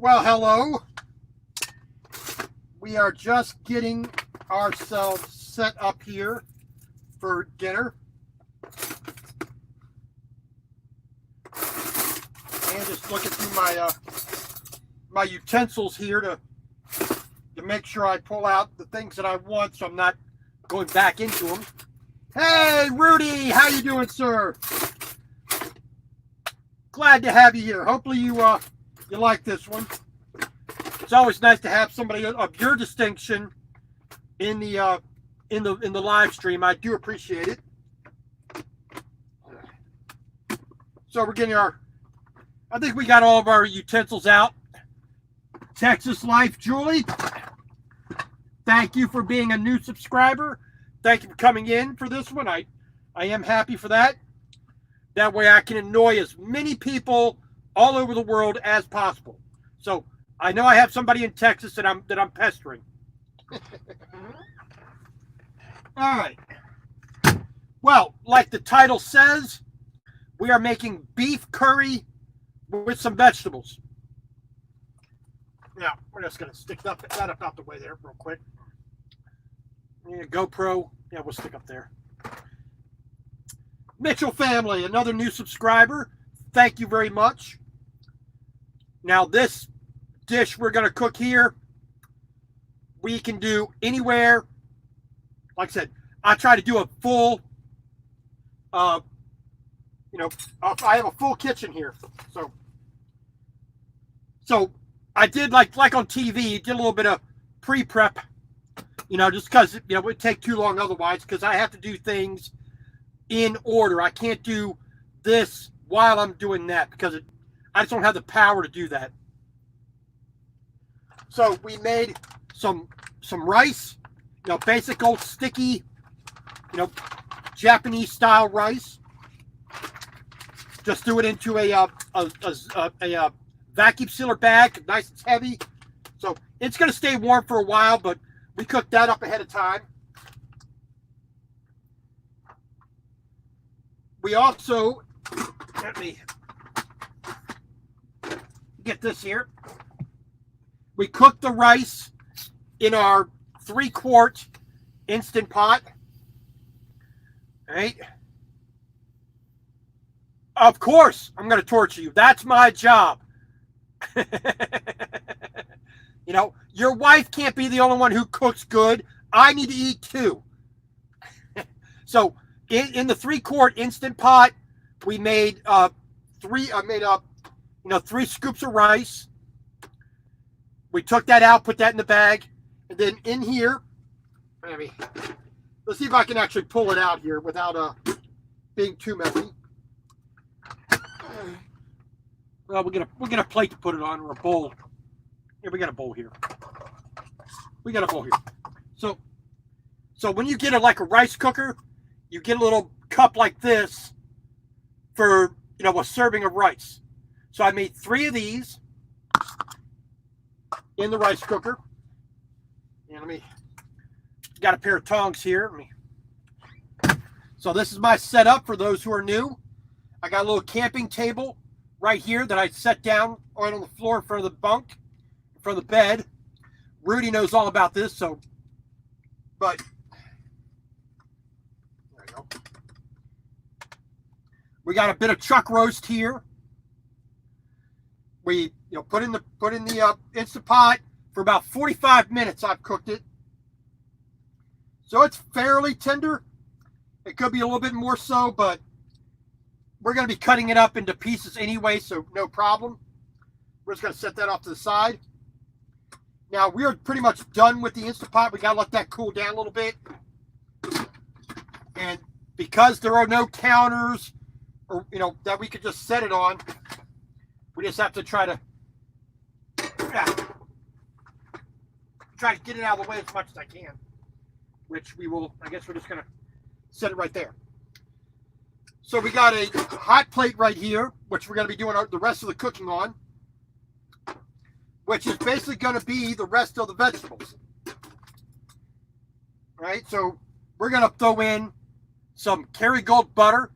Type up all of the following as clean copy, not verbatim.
Well, hello. We are just getting ourselves set up here for dinner. And just looking through my utensils here to make sure I pull out the things that I want so I'm not going back into them. Hey, Rudy, how you doing, sir? Glad to have you here. Hopefully you like this one. It's always nice to have somebody of your distinction in the live stream. I do appreciate it. So we're getting I think we got all of our utensils out. Texas Life, Julie. Thank you for being a new subscriber. Thank you for coming in for this one. I am happy for that. That way I can annoy as many people all over the world as possible. So I know I have somebody in Texas that I'm pestering. All right. Well, like the title says, we are making beef curry with some vegetables. Now, we're just going to stick that up out the way there real quick. Yeah, GoPro. Yeah, we'll stick up there. Mitchell family, another new subscriber. Thank you very much. Now, this dish we're going to cook here, we can do anywhere. Like I said, I try to do a full, I have a full kitchen here. So I did like on TV, did a little bit of pre-prep, just because, it would take too long otherwise, because I have to do things in order. I can't do this while I'm doing that because I just don't have the power to do that. So we made some rice, basic old sticky, Japanese style rice. Just threw it into a vacuum sealer bag, nice and heavy. So it's going to stay warm for a while, but we cooked that up ahead of time. We also, let me get this here. We cooked the rice in our 3-quart Instant Pot. All right. Of course, I'm going to torture you. That's my job. Your wife can't be the only one who cooks good. I need to eat too. So in the 3-quart Instant Pot, we made 3 scoops of rice. We took that out, put that in the bag, and then in here, let's see if I can actually pull it out here without being too messy. Well, we'll get a plate to put it on, or a bowl. Here, we got a bowl here. We got a bowl here. So when you get a rice cooker, you get a little cup like this for a serving of rice. So I made 3 of these in the rice cooker. And got a pair of tongs here. So this is my setup for those who are new. I got a little camping table right here that I set down right on the floor in front of the bunk, in front of the bed. Rudy knows all about this, but there you go. We got a bit of chuck roast here. We put in the Instant Pot for about 45 minutes. I've cooked it, so it's fairly tender. It could be a little bit more so, but we're going to be cutting it up into pieces anyway, so no problem. We're just going to set that off to the side. Now, we're pretty much done with the Instant Pot. We got to let that cool down a little bit. And because there are no counters or that we could just set it on, we just have to try to get it out of the way as much as I can, which we will. I guess we're just going to set it right there. So we got a hot plate right here, which we're going to be doing the rest of the cooking on, which is basically going to be the rest of the vegetables. All right, so we're going to throw in some Kerrygold butter.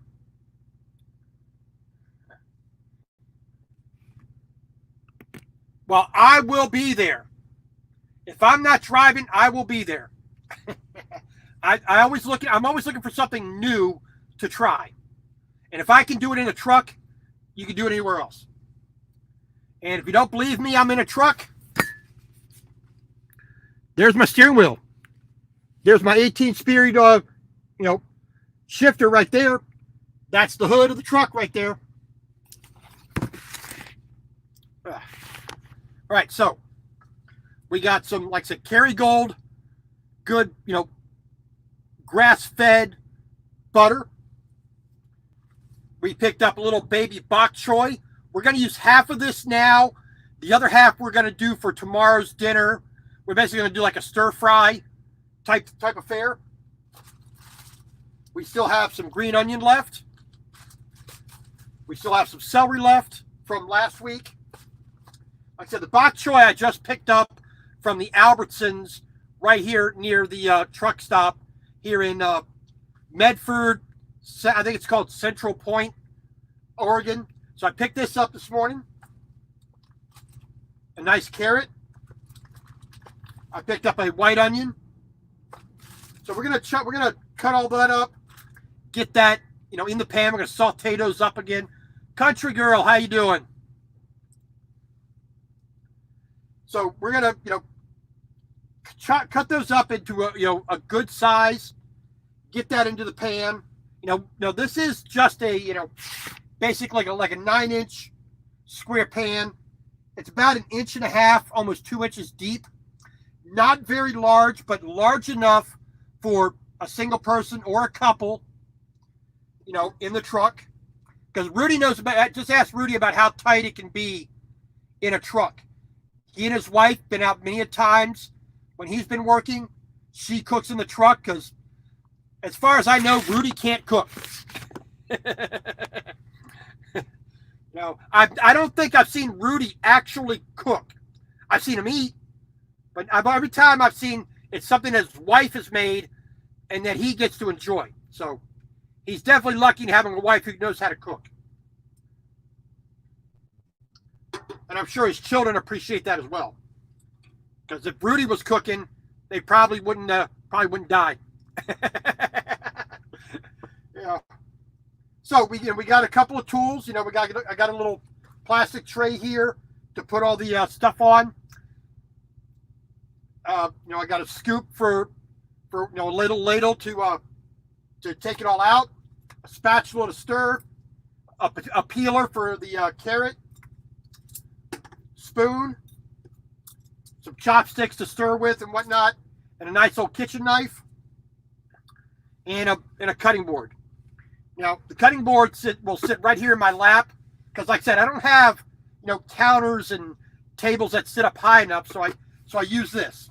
Well, I will be there. If I'm not driving, I will be there. I'm always looking for something new to try. And if I can do it in a truck, you can do it anywhere else. And if you don't believe me, I'm in a truck. There's my steering wheel. There's my 18-speed, shifter right there. That's the hood of the truck right there. All right, so we got some, like I said, Kerrygold, good, grass-fed butter. We picked up a little baby bok choy. We're going to use half of this now. The other half we're going to do for tomorrow's dinner. We're basically going to do like a stir-fry type affair. We still have some green onion left. We still have some celery left from last week. Like I said, the bok choy I just picked up from the Albertsons right here near the truck stop here in Medford. I think it's called Central Point, Oregon. So I picked this up this morning. A nice carrot. I picked up a white onion. So we're gonna cut all that up, get that in the pan. We're gonna saute those up again. Country girl, how you doing? So we're gonna cut those up into a good size. Get that into the pan. This is just a basically like a 9-inch square pan. It's about 1.5 inches, almost 2 inches deep. Not very large, but large enough for a single person or a couple, in the truck. Because Rudy knows about, just ask Rudy about how tight it can be in a truck. He and his wife been out many a times when he's been working. She cooks in the truck because, as far as I know, Rudy can't cook. I don't think I've seen Rudy actually cook. I've seen him eat, but every time I've seen it's something that his wife has made and that he gets to enjoy. So he's definitely lucky having a wife who knows how to cook. And I'm sure his children appreciate that as well. Because if Rudy was cooking, they probably wouldn't die. Yeah. So we got a couple of tools. I got a little plastic tray here to put all the stuff on. I got a scoop for a little ladle to take it all out, a spatula to stir, a peeler for the carrot, spoon, some chopsticks to stir with and whatnot, and a nice old kitchen knife, and a cutting board. Now the cutting board will sit right here in my lap because, like I said, I don't have counters and tables that sit up high enough, so I use this.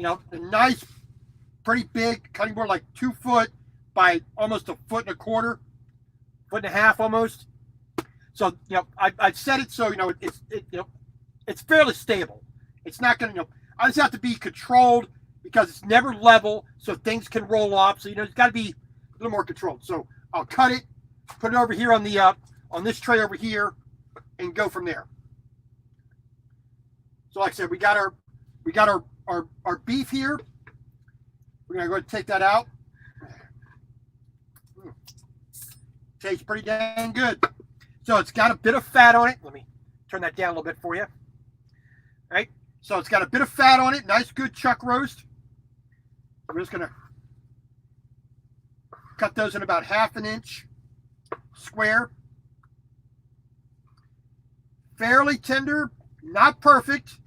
A nice, pretty big cutting board, like 2 foot by almost 1.25 foot, 1.5 foot almost. So I set it so it's fairly stable. It's not gonna I just have to be controlled because it's never level, so things can roll off. So it's got to be a little more controlled. So I'll cut it, put it over here on the on this tray over here, and go from there. So like I said, we got our beef here. We're gonna go ahead and take that out. Tastes pretty dang good. So it's got a bit of fat on it. Let me turn that down a little bit for you. All right. So it's got a bit of fat on it. Nice, good chuck roast. We're just gonna cut those in about 1/2 inch square. Fairly tender, not perfect.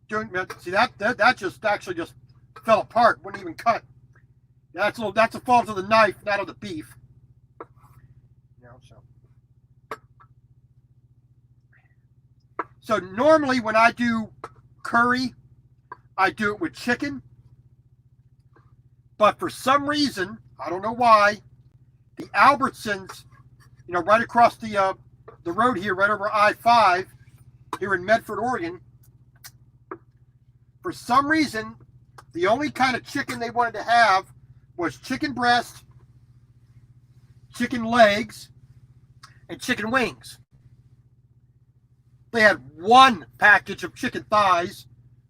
See that just actually just fell apart. Wouldn't even cut. That's a fault of the knife, not of the beef. So normally when I do curry, I do it with chicken. But for some reason, I don't know why, the Albertsons, right across the road here, right over I-5, here in Medford, Oregon, for some reason, the only kind of chicken they wanted to have was chicken breast, chicken legs, and chicken wings. they had one package of chicken thighs,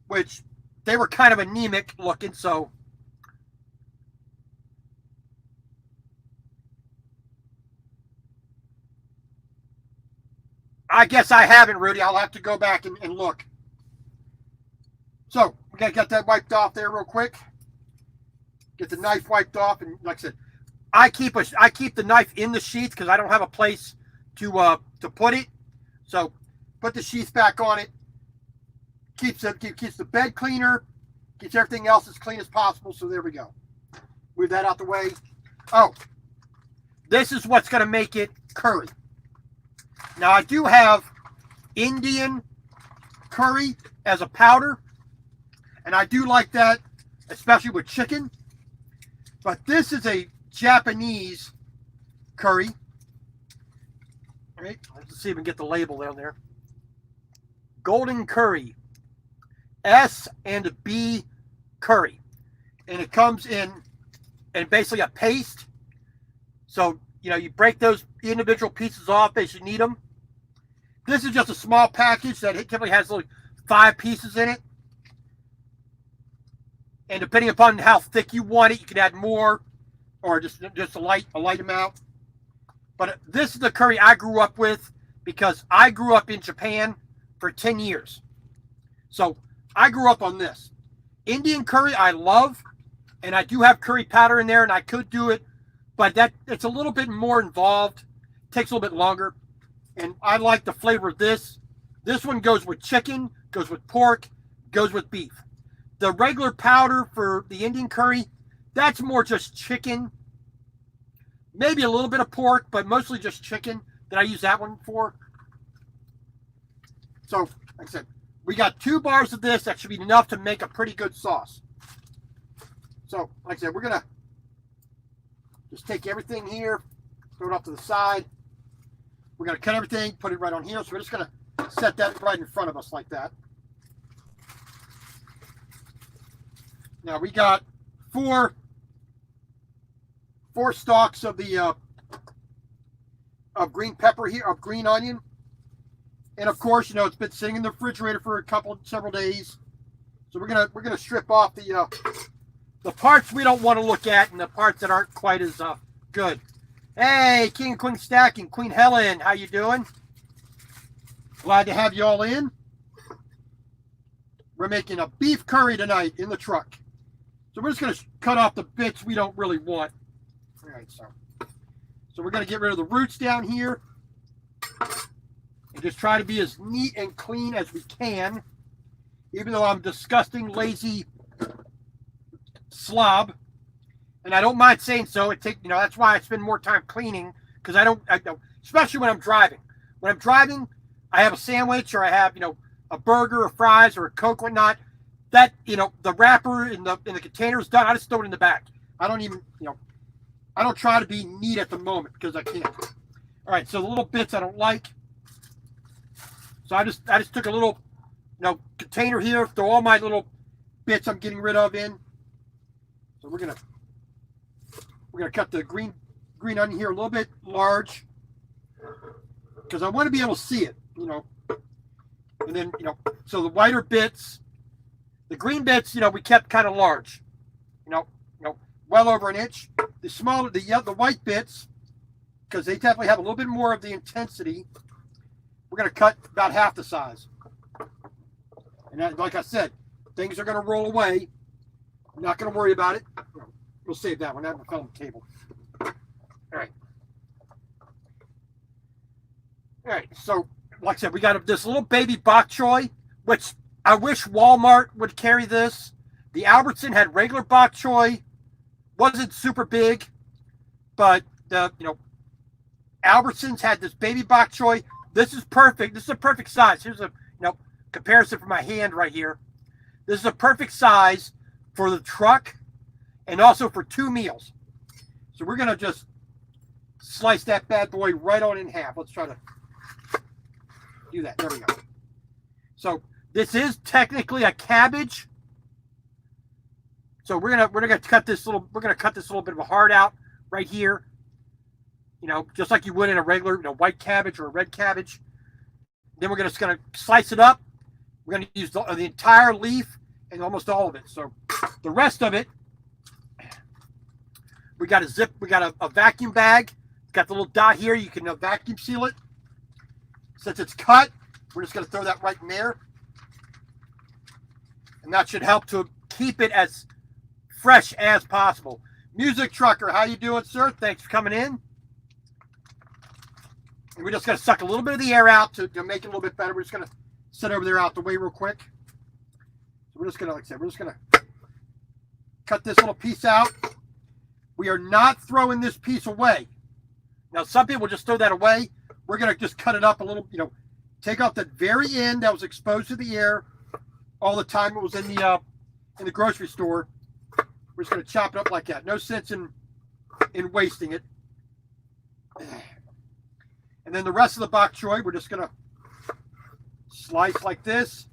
which they were kind of anemic looking, so I guess I haven't, Rudy. I'll have to go back and look. So we gotta get that wiped off there real quick. Get the knife wiped off, and like I said, I keep the knife in the sheath because I don't have a place to put it. So put the sheath back on it. Keeps the bed cleaner. Keeps everything else as clean as possible. So there we go. Move that out the way. Oh, this is what's going to make it curry. Now I do have Indian curry as a powder, and I do like that, especially with chicken. But this is a Japanese curry. All right, let's see if we can get the label down there. Golden curry, S&B curry, and it comes in basically a paste. So you break those individual pieces off as you need them. This is just a small package that typically has like 5 pieces in it. And depending upon how thick you want it, you can add more or just a light amount. But this is the curry I grew up with because I grew up in Japan for 10 years. So I grew up on this. Indian curry I love, and I do have curry powder in there, and I could do it, but it's a little bit more involved. Takes a little bit longer, and I like the flavor of this. This one goes with chicken, goes with pork, goes with beef. The regular powder for the Indian curry, that's more just chicken. Maybe a little bit of pork, but mostly just chicken that I use that one for. So, like I said, we got 2 bars of this. That should be enough to make a pretty good sauce. So, like I said, we're going to just take everything here, throw it off to the side. We're going to cut everything, put it right on here. So we're just going to set that right in front of us like that. Now we got four stalks of the of green pepper here, of green onion, and of course, it's been sitting in the refrigerator for several days. So we're gonna strip off the parts we don't want to look at and the parts that aren't quite as good. Hey, King and Queen Stacking, Queen Helen, how you doing? Glad to have you all in. We're making a beef curry tonight in the truck. So we're just going to cut off the bits we don't really want. All right, so we're going to get rid of the roots down here and just try to be as neat and clean as we can, even though I'm a disgusting, lazy slob. And I don't mind saying so. That's why I spend more time cleaning, because I don't, especially when I'm driving. When I'm driving, I have a sandwich or I have, a burger or fries or a Coke, whatnot. That, the wrapper in the container is done. I just throw it in the back. I don't even, I don't try to be neat at the moment because I can't. All right, so the little bits I don't like. So I just took a little, container here, throw all my little bits I'm getting rid of in. So we're gonna cut the green onion here a little bit large because I want to be able to see it, And then, so the whiter bits. The green bits, we kept kind of large, well over an inch. The smaller, the white bits, because they definitely have a little bit more of the intensity, we're going to cut about half the size. And that, like I said, things are going to roll away. I'm not going to worry about it. We'll save that one. That one fell on the table. All right. All right. So, like I said, we got this little baby bok choy, which I wish Walmart would carry this. The Albertson had regular bok choy. Wasn't super big, but the Albertsons had this baby bok choy. This is perfect. This is a perfect size. Here's a comparison for my hand right here. This is a perfect size for the truck and also for 2 meals. So we're gonna just slice that bad boy right on in half. Let's try to do that. There we go. So this is technically a cabbage. So we're gonna cut this little bit of a heart out right here. Just like you would in a regular white cabbage or a red cabbage. Then we're just going to slice it up. We're going to use the entire leaf and almost all of it. So the rest of it, we got a vacuum bag. Got the little dot here. You can vacuum seal it. Since it's cut, we're just going to throw that right in there. And that should help to keep it as fresh as possible. Music Trucker, how you doing, sir? Thanks for coming in. And we're just going to suck a little bit of the air out to make it a little bit better. We're just going to sit over there out the way real quick. So we're just going to, like I said, we're just going to cut this little piece out. We are not throwing this piece away. Now, some people just throw that away. We're going to just cut it up a little, take off that very end that was exposed to the air all the time it was in the grocery store. We're just going to chop it up like that. No sense in wasting it. And then the rest of the bok choy, we're just going to slice like this.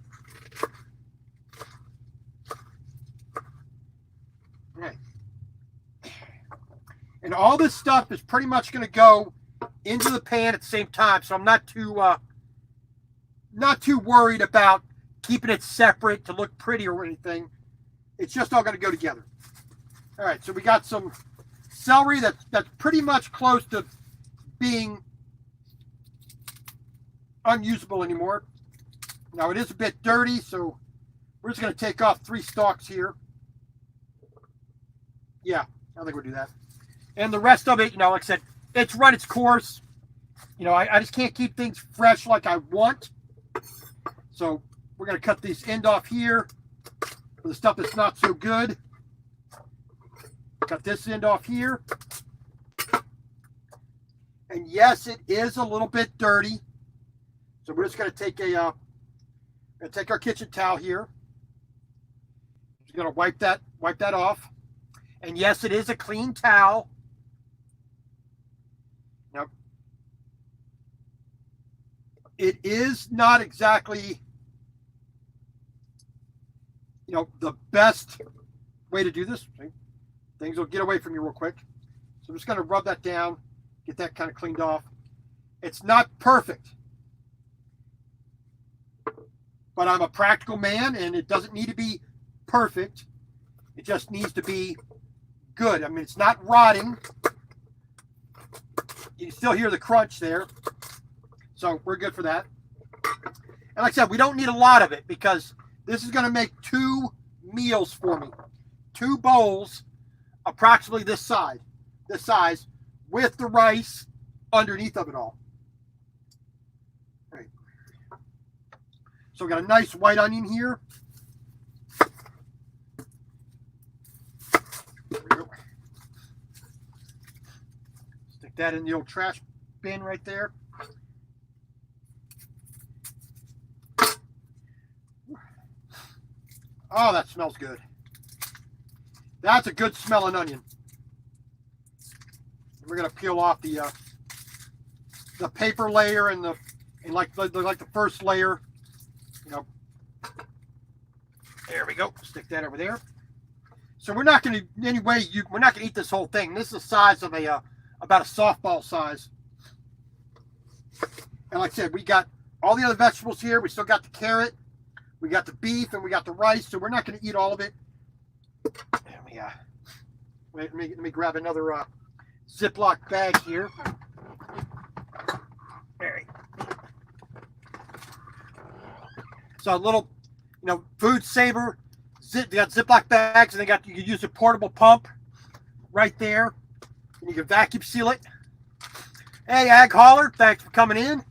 Right. And all this stuff is pretty much going to go into the pan at the same time. So I'm not too worried about keeping it separate to look pretty or anything. It's just all going to go together. All right, so we got some celery that's pretty much close to being unusable anymore. Now it is a bit dirty, so we're just going to take off 3 stalks here. Yeah, I think we'll do that. And the rest of it, like I said, it's run its course. I just can't keep things fresh like I want. So we're going to cut this end off here for the stuff that's not so good. Cut this end off here. And yes, it is a little bit dirty. So we're just going to take our kitchen towel here. Just going to wipe that off. And yes, it is a clean towel. Now, it is not exactly, the best way to do this. See? Things will get away from you real quick. So I'm just going to rub that down, get that kind of cleaned off. It's not perfect. But I'm a practical man, and it doesn't need to be perfect. It just needs to be good. I mean, it's not rotting. You can still hear the crunch there. So we're good for that. And like I said, we don't need a lot of it because this is going to make 2 meals for me. 2 bowls, approximately this size, with the rice underneath of it all. Right. So we got a nice white onion here. There we go. Stick that in the old trash bin right there. Oh, that smells good. That's a good smelling onion. We're gonna peel off the paper layer and like the first layer. There we go. Stick that over there. So we're not gonna we're not gonna eat this whole thing. This is the size of about a softball size. And like I said, we got all the other vegetables here. We still got the carrot. We got the beef and we got the rice, so we're not going to eat all of it. Let me grab another Ziploc bag here. There. So a little, food saver. They got Ziploc bags, and you can use a portable pump right there, and you can vacuum seal it. Hey, Ag Hauler, thanks for coming in.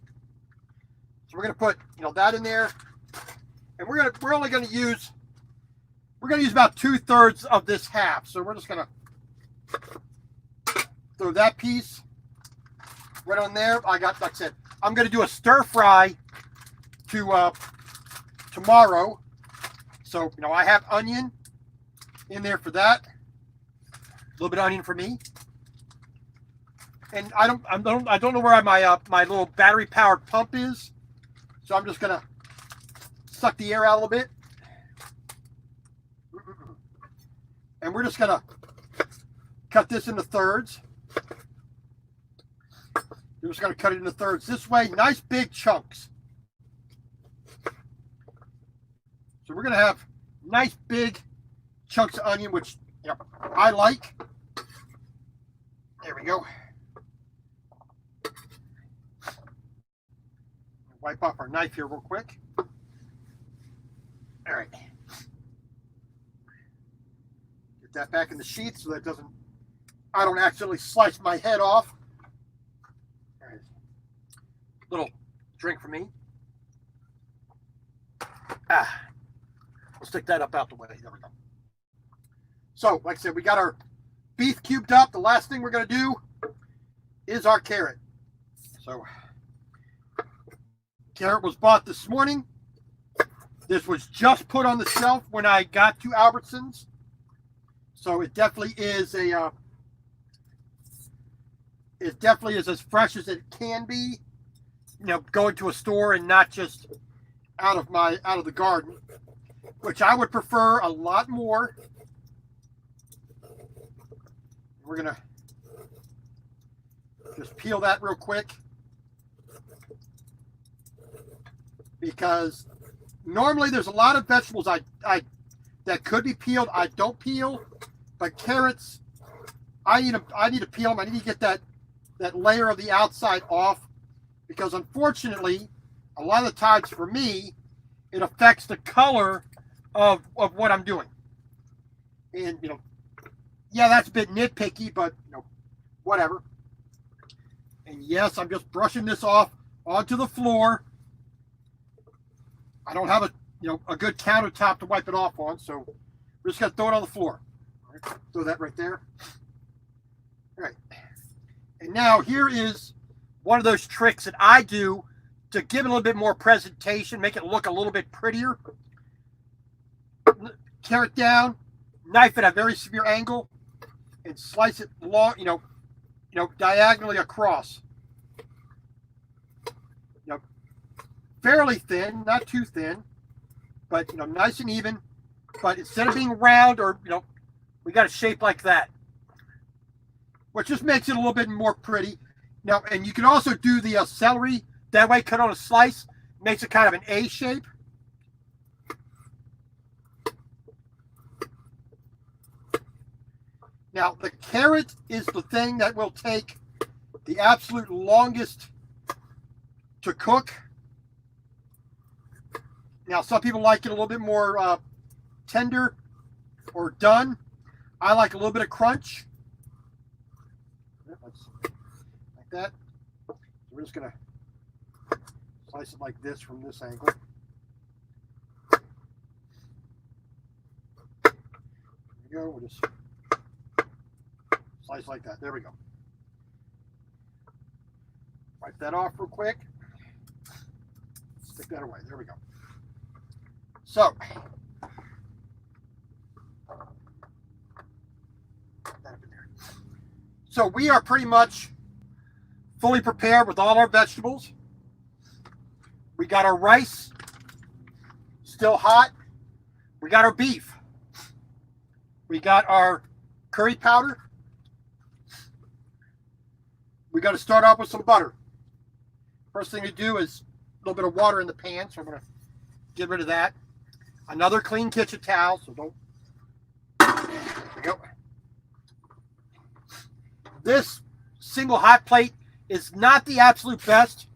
So we're going to put, that in there. And we're going to use about 2/3 of this half. So we're just going to throw that piece right on there. Like I said, I'm going to do a stir fry tomorrow. So, I have onion in there for that. A little bit of onion for me. And I don't know where my little battery powered pump is. So I'm just going to suck the air out a little bit. And we're just going to cut this into thirds. We're just going to cut it into thirds this way. Nice big chunks. So we're going to have nice big chunks of onion, which I like. There we go. Wipe off our knife here real quick. All right. Get that back in the sheath so that I don't accidentally slice my head off. All right. Little drink for me. We'll stick that up out the way. There we go. So, like I said, we got our beef cubed up. The last thing we're going to do is our carrot. So, carrot was bought this morning. This was just put on the shelf when I got to Albertsons. So it definitely is as fresh as it can be. Going to a store and not just out of the garden, which I would prefer a lot more. We're gonna just peel that real quick, because normally there's a lot of vegetables I that could be peeled. I don't peel, but carrots, I need to peel them. I need to get that layer of the outside off, because unfortunately, a lot of the times for me, it affects the color of what I'm doing. And yeah, that's a bit nitpicky, but whatever. And yes, I'm just brushing this off onto the floor. I don't have a good countertop to wipe it off on, so we're just gonna throw it on the floor. All right, throw that right there. All right. And now here is one of those tricks that I do to give it a little bit more presentation, make it look a little bit prettier. Carrot down, knife at a very severe angle, and slice it long, diagonally across. Fairly thin, not too thin, but nice and even. But instead of being round, or we got a shape like that, which just makes it a little bit more pretty. Now, and you can also do the celery that way, cut on a slice, makes it kind of an A shape. Now, the carrot is the thing that will take the absolute longest to cook. Now, some people like it a little bit more tender or done. I like a little bit of crunch. Like that. So we're just going to slice it like this from this angle. There we go. We'll just slice like that. There we go. Wipe that off real quick. Stick that away. There we go. So, we are pretty much fully prepared with all our vegetables. We got our rice still hot. We got our beef. We got our curry powder. We got to start off with some butter. First thing to do is a little bit of water in the pan, so I'm going to get rid of that. Another clean kitchen towel, so don't. There we go. This single hot plate is not the absolute best.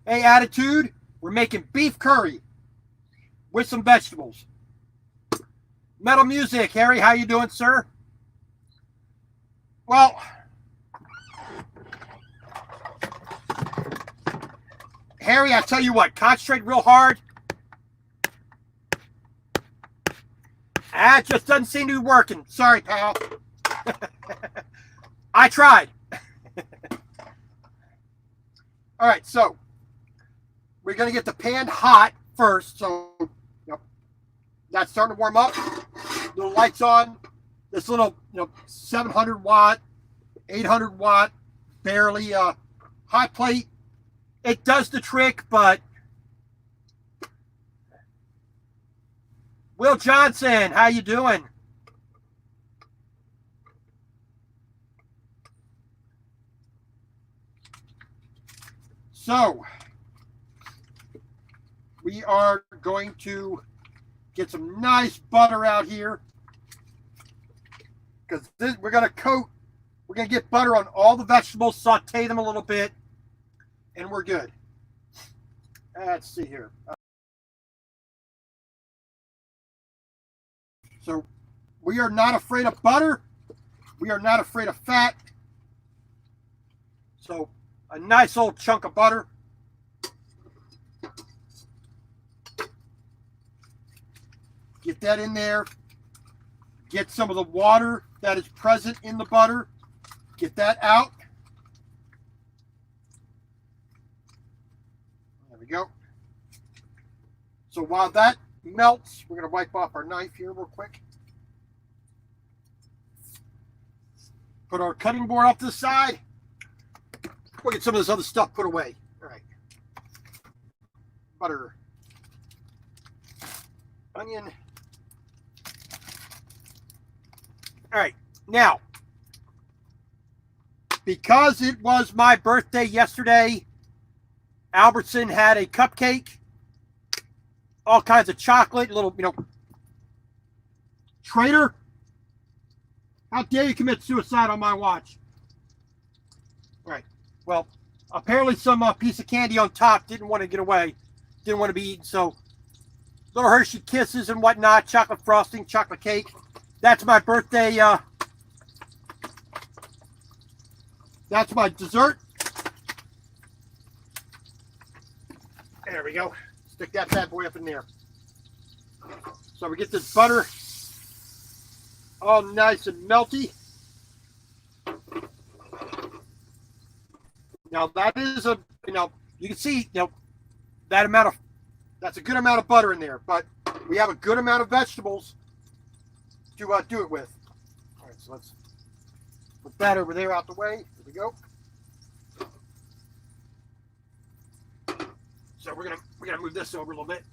Hey, Attitude, we're making beef curry with some vegetables. Metal Music, Harry, how you doing, sir? Well, Harry, I tell you what, concentrate real hard. It just doesn't seem to be working. Sorry, pal. I tried. All right, so we're going to get the pan hot first. So that's starting to warm up. Little lights on. This little 700 watt, 800 watt, barely hot plate. It does the trick, but Will Johnson, how you doing? So, we are going to Get some nice butter out here. Because we're going to get butter on all the vegetables, saute them a little bit, and we're good. Let's see here. So we are not afraid of butter. We are not afraid of fat. So a nice old chunk of butter. Get that in there. Get some of the water that is present in the butter. Get that out. There we go. So while that melts, we're going to wipe off our knife here real quick. Put our cutting board off to the side. We'll get some of this other stuff put away. All right. Butter. Onion. All right. Now, because it was my birthday yesterday, Albertson had a cupcake, all kinds of chocolate, little, traitor. How dare you commit suicide on my watch? All right. Well, apparently some piece of candy on top didn't want to get away. Didn't want to be eaten. So little Hershey Kisses and whatnot, chocolate frosting, chocolate cake. That's my birthday. That's my dessert. There we go. Stick that bad boy up in there. So we get this butter all nice and melty. Now that is you can see, that's a good amount of butter in there, but we have a good amount of vegetables to do it with. All right, so let's put that over there out the way. There we go. So we're gonna move this over a little bit.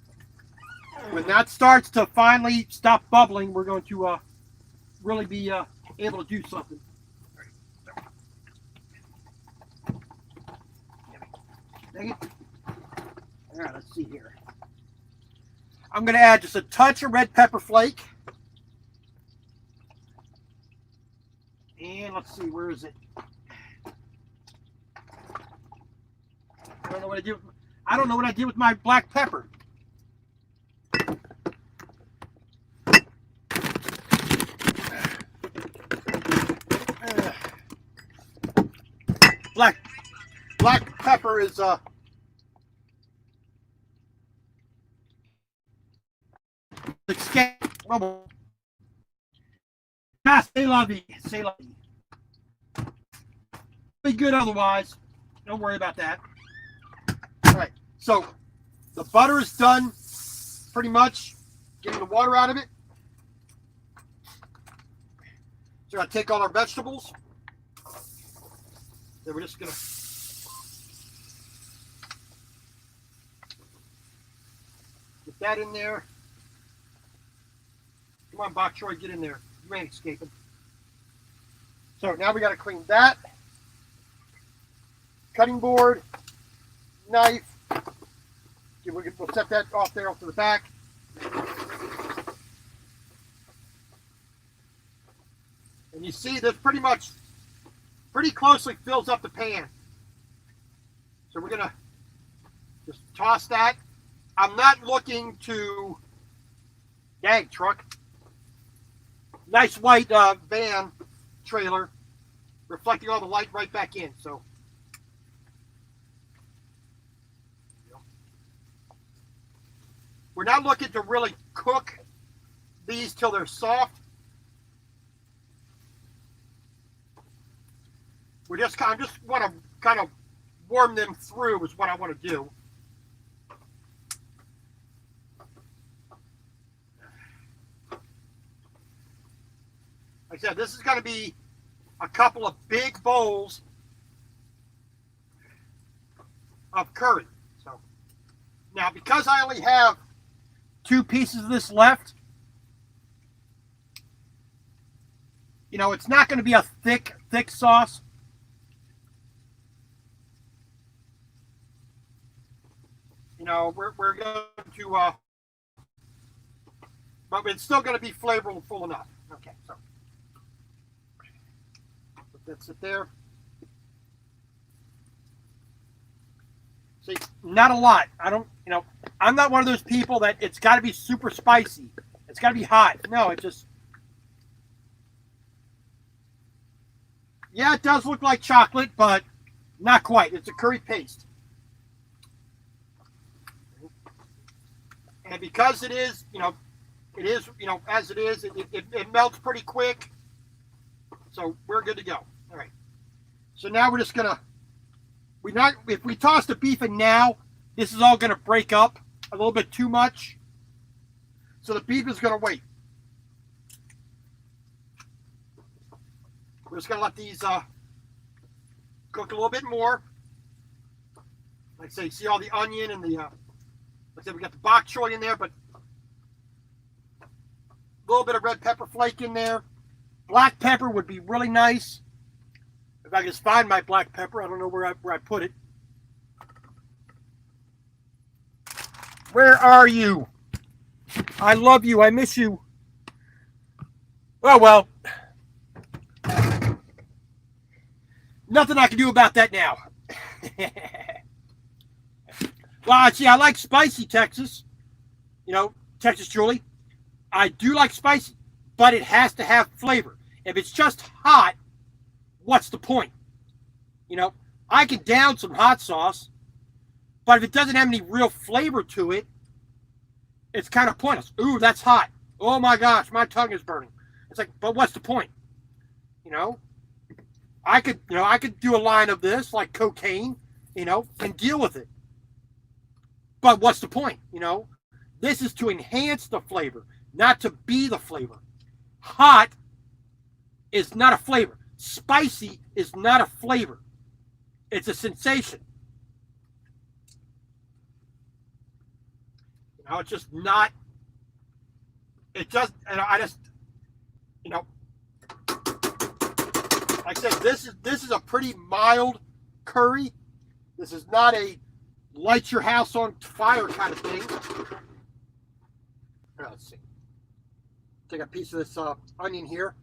When that starts to finally stop bubbling, we're going to really be able to do something. Dang it. All right, let's see here. I'm going to add just a touch of red pepper flake. And let's see, where is it? I don't know what I did with my black pepper. Black pepper is say la vie. Be good otherwise. Don't worry about that. All right. So the butter is done pretty much. Getting the water out of it. So I take all our vegetables. Then we're just going to get that in there. Come on, Bok Choy, get in there. You ain't escaping. So now we got to clean that. Cutting board, knife. We'll set that off there off to the back. And you see this pretty closely fills up the pan. So we're going to just toss that. I'm not looking to, dang, truck. Nice white van trailer, reflecting all the light right back in. So, we're not looking to really cook these till they're soft. I just want to kind of warm them through is what I want to do. Like I said, this is going to be a couple of big bowls of curry. So now, because I only have 2 pieces of this left, it's not going to be a thick sauce. We're going to but it's still going to be flavorful enough. Okay, so that's it there. See, not a lot. I don't, I'm not one of those people that it's got to be super spicy. It's got to be hot. No, it just, yeah, it does look like chocolate, but not quite. It's a curry paste. And because it is, it is, as it is, it melts pretty quick. So we're good to go. All right. So now we're just going to, if we toss the beef in now, this is all going to break up a little bit too much. So the beef is going to wait. We're just going to let these cook a little bit more. Like I say, see all the onion and the, like I said, we got the bok choy in there, but a little bit of red pepper flake in there. Black pepper would be really nice. If I can just find my black pepper, I don't know where I put it. Where are you? I love you. I miss you. Oh, well. Nothing I can do about that now. Well, see, I like spicy, Texas. Texas Julie. I do like spicy, but it has to have flavor. If it's just hot, what's the point? I can down some hot sauce, but if it doesn't have any real flavor to it, it's kind of pointless. Ooh, that's hot. Oh my gosh, my tongue is burning. It's like, but what's the point? I could do a line of this like cocaine, and deal with it. But what's the point? This is to enhance the flavor, not to be the flavor. Hot is not a flavor. Spicy is not a flavor. It's a sensation. It's just not. It just, and I just, like I said, this is a pretty mild curry. This is not a light your house on fire kind of thing. Let's see. Take a piece of this onion here.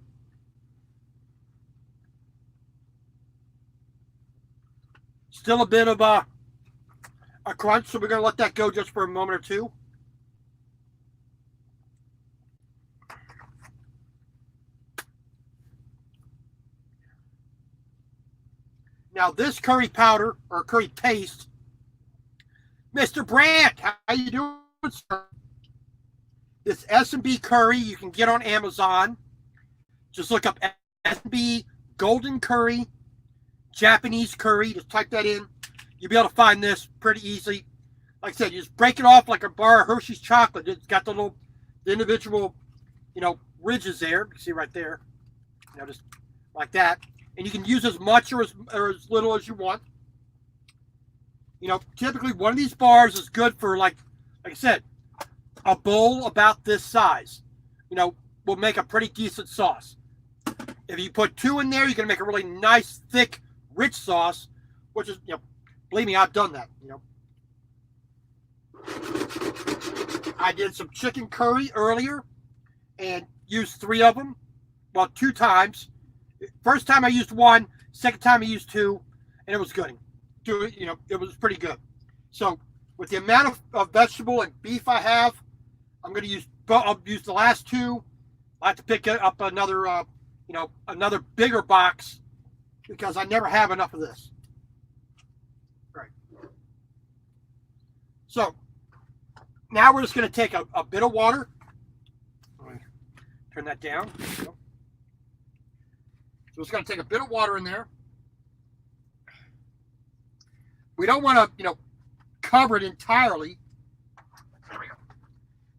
Still a bit of a crunch, so we're going to let that go just for a moment or two. Now this curry powder or curry paste, Mr. Brandt, how you doing, sir? This S&B curry you can get on Amazon. Just look up S&B Golden Curry, Japanese curry. Just type that in. You'll be able to find this pretty easily. Like I said, you just break it off like a bar of Hershey's chocolate. It's got the individual, ridges there. You see right there. Just like that. And you can use as much or as little as you want. Typically one of these bars is good for, like I said, a bowl about this size. Will make a pretty decent sauce. If you put 2 in there, you're going to make a really nice, thick, rich sauce, which is, believe me, I've done that, I did some chicken curry earlier and used 3 of them. Well, 2 times. First time I used 1, second time I used 2, and it was good. It was pretty good. So with the amount of vegetable and beef I have, I'm going to I'll use the last 2. I have to pick up another, another bigger box because I never have enough of this. Right. So now we're just going to take a bit of water. Turn that down. There we go. So it's going to take a bit of water in there. We don't want to, cover it entirely. There we go.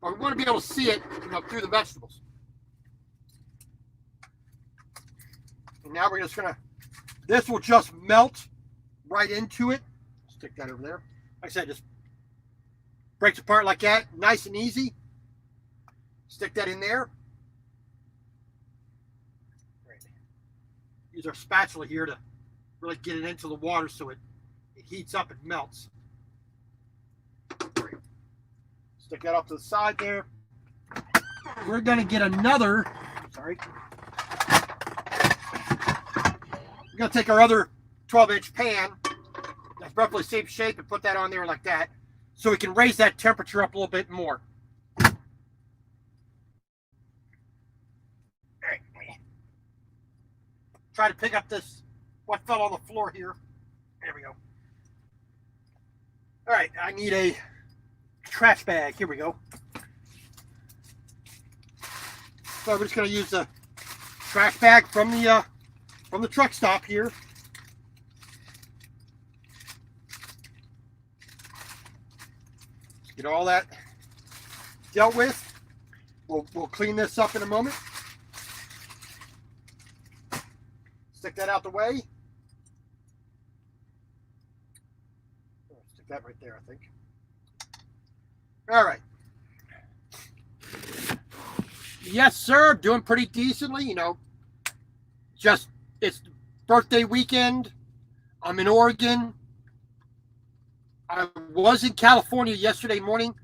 But we want to be able to see it, through the vegetables. And now we're just going to, this will just melt right into it. Stick that over there. Like I said, just breaks apart like that. Nice and easy. Stick that in there. Use our spatula here to really get it into the water so it heats up and melts. Stick that off to the side there. we're going to get another, sorry. We're going to take our other 12-inch pan that's roughly the same shape and put that on there like that so we can raise that temperature up a little bit more. All right. Try to pick up this, what fell on the floor here. There we go. All right, I need a trash bag. Here we go. So we're just going to use the trash bag from the truck stop here. Get all that dealt with. We'll clean this up in a moment. Stick that out the way. Stick that right there, I think. All right. Yes, sir. Doing pretty decently. You know, just it's birthday weekend. I'm in Oregon. I was in California yesterday morning.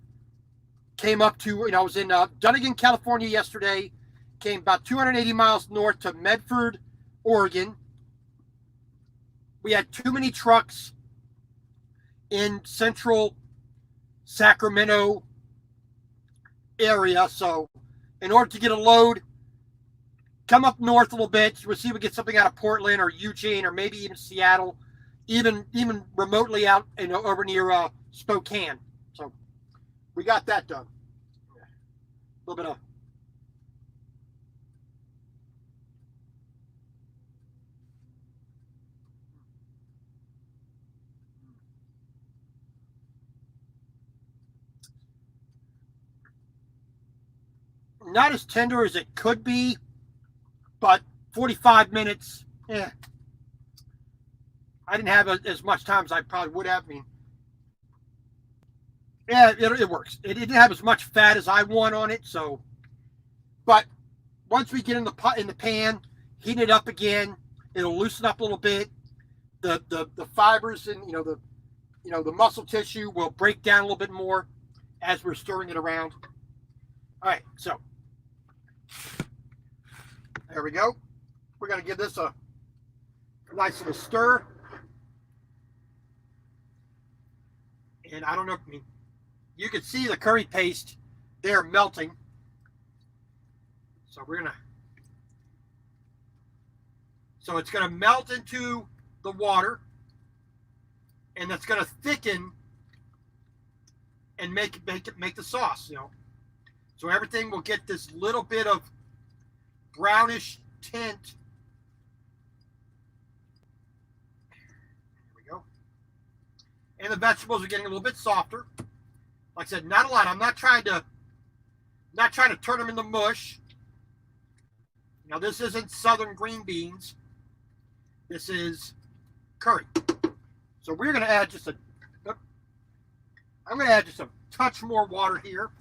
Came up to, I was in Dunnigan, California yesterday. Came about 280 miles north to Medford, Oregon. We had too many trucks in central Sacramento area. So in order to get a load, come up north a little bit. We'll see if we get something out of Portland or Eugene or maybe even Seattle, even remotely out over near Spokane. So we got that done. A little bit of not as tender as it could be, but 45 minutes, I didn't have as much time as I probably would have. I mean, yeah, it works. It didn't have as much fat as I want on it, so. But once we get in the pan, heat it up again, it'll loosen up a little bit. The fibers and the muscle tissue will break down a little bit more as we're stirring it around. All right, so there we go. We're going to give this a nice little stir. And I don't know, I mean, you can see the curry paste there melting. So it's going to melt into the water, and that's going to thicken and make the sauce, So everything will get this little bit of brownish tint. There we go. And the vegetables are getting a little bit softer. Like I said, not a lot. I'm not trying to turn them into mush. Now this isn't southern green beans. This is curry. So we're going to add I'm going to add just a touch more water here.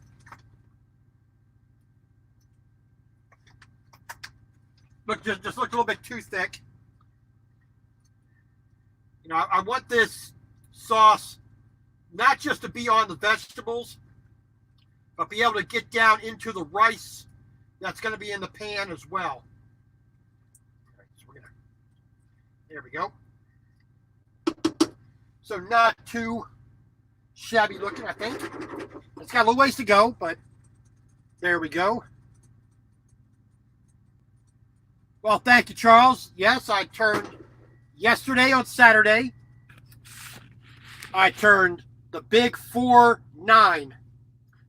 Look, just looked a little bit too thick. I want this sauce not just to be on the vegetables, but be able to get down into the rice that's going to be in the pan as well. All right, so there we go. So not too shabby looking, I think. It's got a little ways to go, but there we go. Well, thank you, Charles. Yes, I turned yesterday on Saturday. I turned the big 4-9.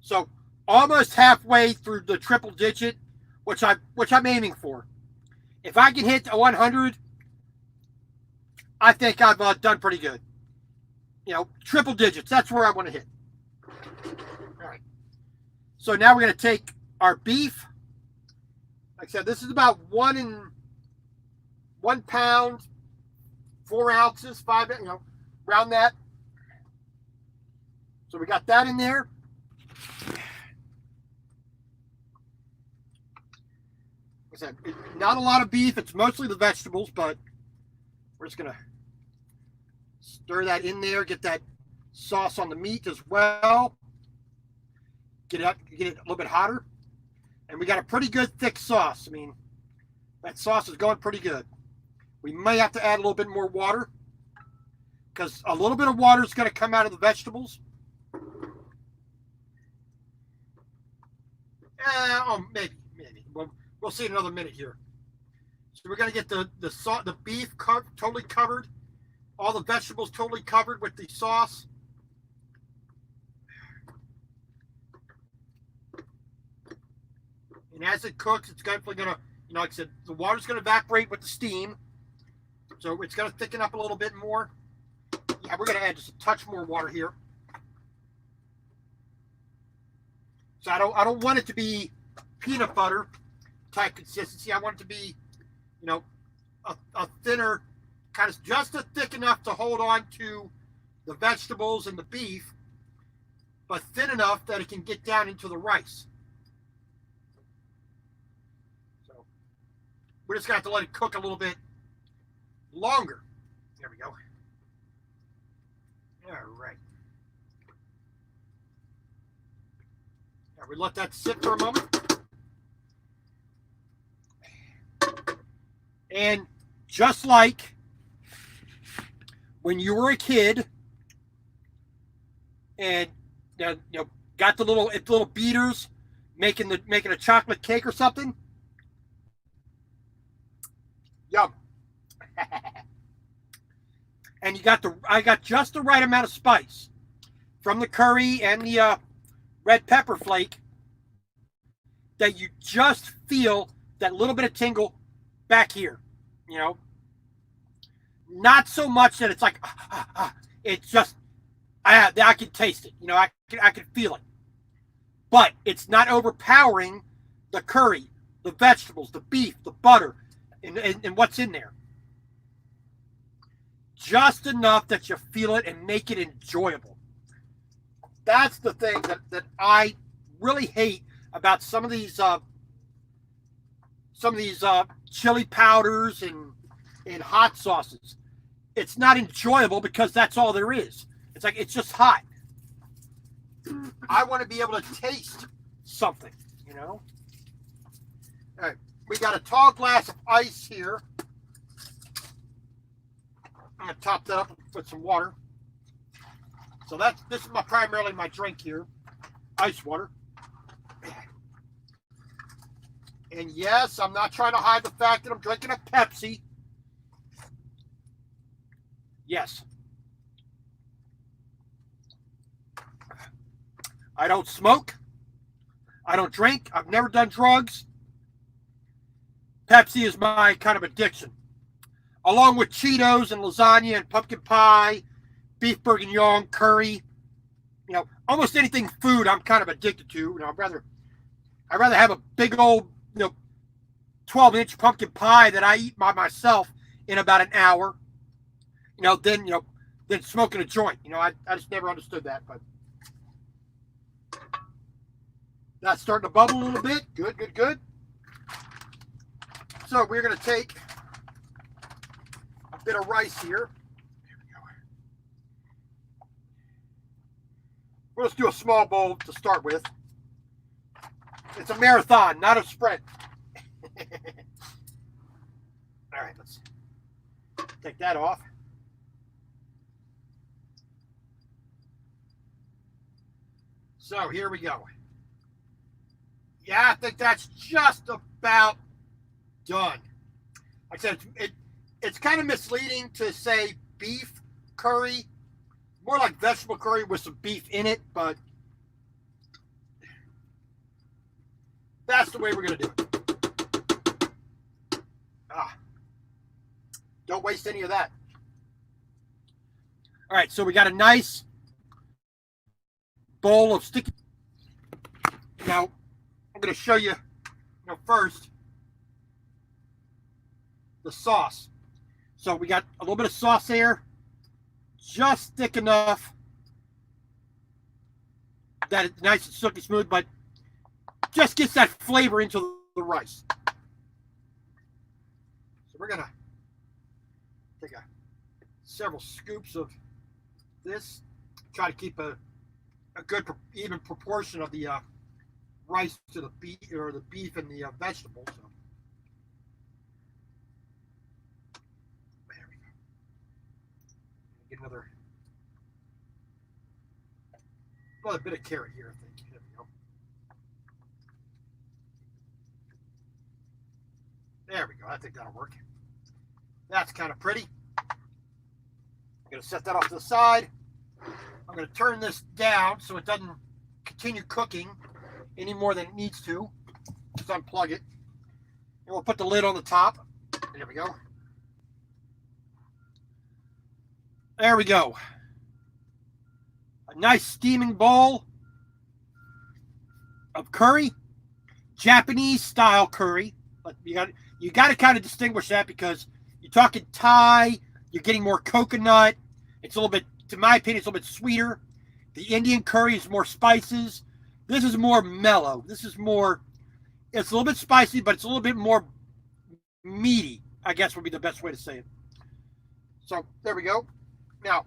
So almost halfway through the triple digit, which I'm aiming for. If I can hit 100, I think I've done pretty good. Triple digits. That's where I want to hit. All right. So now we're going to take our beef. Like I said, this is about 1 pound, 4 ounces, 5, around that. So we got that in there. Like I said, not a lot of beef. It's mostly the vegetables, but we're just going to stir that in there, get that sauce on the meat as well. Get it a little bit hotter. And we got a pretty good thick sauce. I mean, that sauce is going pretty good. We may have to add a little bit more water because a little bit of water is going to come out of the vegetables. Maybe. We'll see in another minute here. So we're going to get the beef totally covered, all the vegetables totally covered with the sauce. And as it cooks, it's definitely going to, like I said, the water's going to evaporate with the steam. So it's going to thicken up a little bit more. Yeah, we're going to add just a touch more water here. So I don't want it to be peanut butter type consistency. I want it to be, a thinner, kind of just thick enough to hold on to the vegetables and the beef, but thin enough that it can get down into the rice. So we're just going to have to let it cook a little bit longer. There we go. All right. Now we let that sit for a moment. And just like when you were a kid and got the little beaters making a chocolate cake or something. Yum. And I got just the right amount of spice from the curry and the red pepper flake that you just feel that little bit of tingle back here, not so much that it's like, it's just, I can taste it, I can feel it, but it's not overpowering the curry, the vegetables, the beef, the butter, and what's in there. Just enough that you feel it and make it enjoyable. That's the thing that I really hate about some of these chili powders and hot sauces. It's not enjoyable because that's all there is. It's like, it's just hot. I want to be able to taste something, All right, we got a tall glass of ice here. I'm going to top that up with some water. So this is primarily my drink here, ice water. And yes, I'm not trying to hide the fact that I'm drinking a Pepsi. Yes. I don't smoke. I don't drink. I've never done drugs. Pepsi is my kind of addiction. Along with Cheetos and lasagna and pumpkin pie, beef bourguignon, curry. Almost anything food I'm kind of addicted to. I'd rather have a big old 12-inch pumpkin pie that I eat by myself in about an hour, than smoking a joint. I just never understood that, but that's starting to bubble a little bit. Good. So we're going to take a bit of rice here. There we go. We'll just do a small bowl to start with. It's a marathon, not a sprint. All right, let's take that off. So here we go. Yeah, I think that's just about done. Like I said, it's kind of misleading to say beef curry. More like vegetable curry with some beef in it, but that's the way we're going to do it. Don't waste any of that. All right, so we got a nice bowl of sticky. Now, I'm going to show you, first, the sauce. So we got a little bit of sauce there, just thick enough that it's nice and silky smooth, but just gets that flavor into the rice. So we're going to take several scoops of this, try to keep a good even proportion of the rice to the beef or the beef and the vegetables. So. There we go. Get another bit of carrot here, I think. There we go. There we go. I think that'll work. That's kind of pretty. I'm going to set that off to the side. I'm going to turn this down so it doesn't continue cooking any more than it needs to. Just unplug it. And we'll put the lid on the top. There we go. There we go. A nice steaming bowl of curry. Japanese style curry. But you got to kind of distinguish that because you're talking Thai, you're getting more coconut. It's a little bit, to my opinion, it's a little bit sweeter. The Indian curry is more spices. This is more mellow. This is more, it's a little bit spicy, but it's a little bit more meaty, I guess would be the best way to say it. So there we go. Now,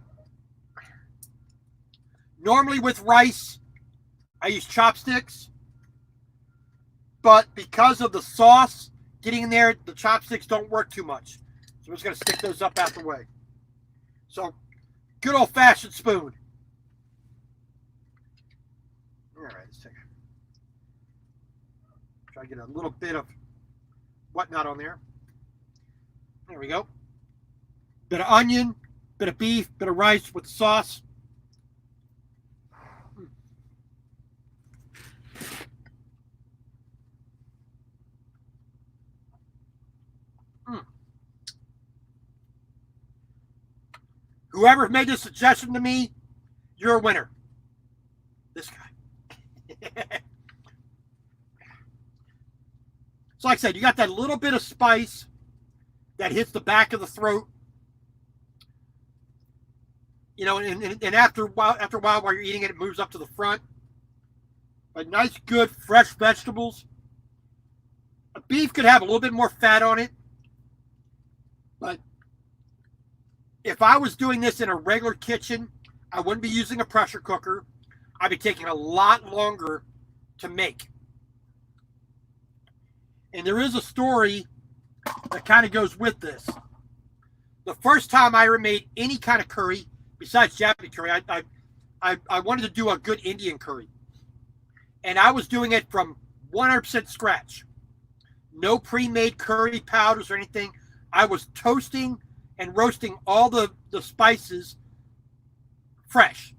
normally with rice, I use chopsticks. But because of the sauce getting in there, the chopsticks don't work too much. So I'm just going to stick those up out the way. So, good old-fashioned spoon. All right, let's take try to get a little bit of whatnot on there. There we go. Bit of onion, bit of beef, bit of rice with the sauce. Whoever made this suggestion to me, you're a winner. This guy. So like I said, you got that little bit of spice that hits the back of the throat. You know, and after a while, while you're eating it, it moves up to the front. But nice, good, fresh vegetables. A beef could have a little bit more fat on it. But if I was doing this in a regular kitchen, I wouldn't be using a pressure cooker. I'd be taking a lot longer to make. And there is a story that kind of goes with this. The first time I ever made any kind of curry, besides Japanese curry, I wanted to do a good Indian curry. And I was doing it from 100% scratch. No pre-made curry powders or anything. I was toasting and roasting all the spices fresh.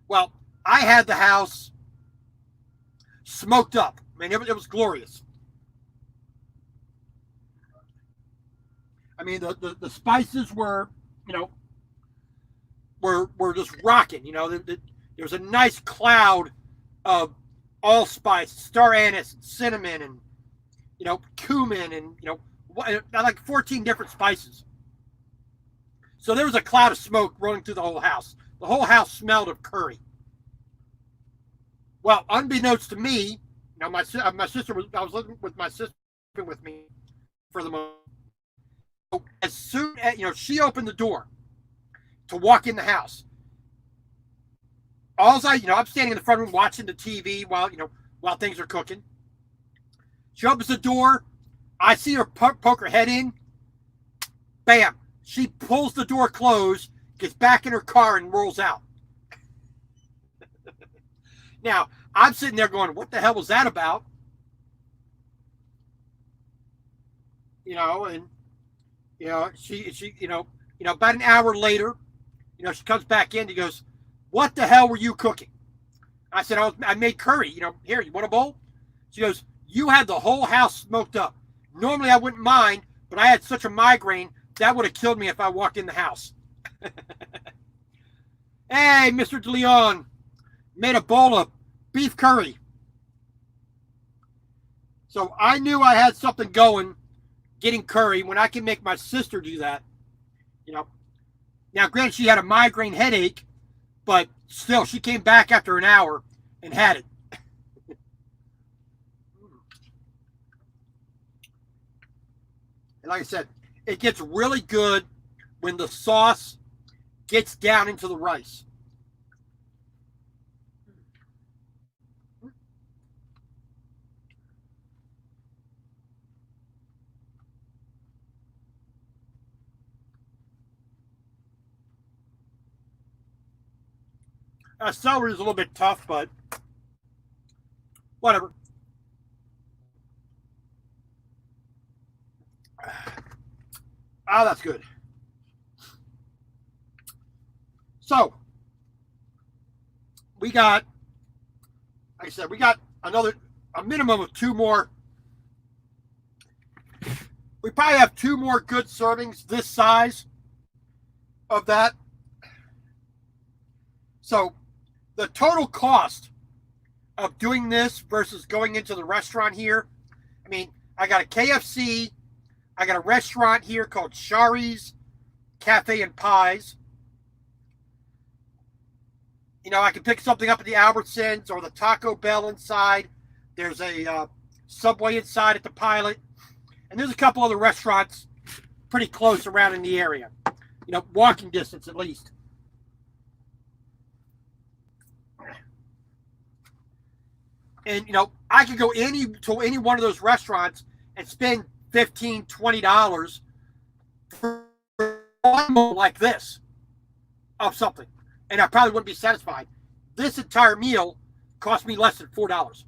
Well, I had the house smoked up. I mean, it was glorious. I mean, the spices were, you know, were just rocking. You know, there was a nice cloud of allspice, star anise, and cinnamon, and, you know, cumin, and, you know, like 14 different spices. So there was a cloud of smoke rolling through the whole house. The whole house smelled of curry. Well, unbeknownst to me, you know, my sister I was living with my sister with me for the moment. As soon as, you know, she opened the door to walk in the house, I'm standing in the front room watching the TV while things are cooking. She opens the door. I see her poke her head in. Bam. She pulls the door closed, gets back in her car, and rolls out. Now, I'm sitting there going, what the hell was that about? You know, and, you know, she about an hour later, you know, she comes back in. She goes, what the hell were you cooking? I said, I made curry. You know, here, you want a bowl? She goes, you had the whole house smoked up. Normally I wouldn't mind, but I had such a migraine, that would have killed me if I walked in the house. Hey, Mr. DeLeon, made a bowl of beef curry. So I knew I had something going getting curry when I can make my sister do that. You know, now granted, she had a migraine headache, but still, she came back after an hour and had it. And like I said, it gets really good when the sauce gets down into the rice. Celery is a little bit tough, but whatever. Ah, that's good. So, we got, like I said, we got a minimum of 2 more. We probably have 2 more good servings this size of that. So, the total cost of doing this versus going into the restaurant here, I mean, I got a KFC, I got a restaurant here called Shari's Cafe and Pies. You know, I can pick something up at the Albertsons or the Taco Bell inside. There's a Subway inside at the Pilot. And there's a couple other restaurants pretty close around in the area. You know, walking distance at least. And, you know, I could go to any one of those restaurants and spend $15, $20 for one meal like this of something. And I probably wouldn't be satisfied. This entire meal cost me less than $4.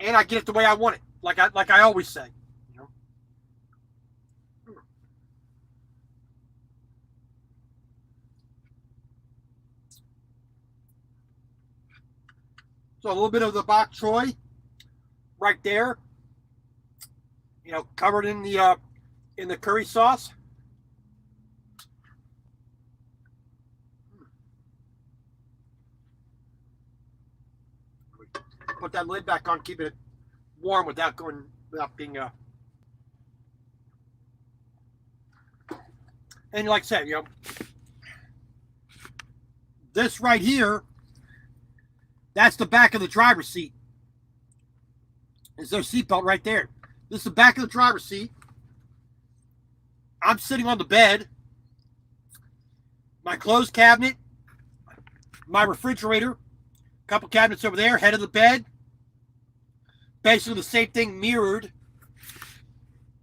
And I get it the way I want it, like I always say. You know? So a little bit of the bok choy right there. You know, covered in the curry sauce. Put that lid back on, keep it warm without being and like I said, you know, this right here, that's the back of the driver's seat. There's their seatbelt right there. This is the back of the driver's seat. I'm sitting on the bed. My clothes cabinet, my refrigerator, a couple cabinets over there, head of the bed. Basically the same thing mirrored,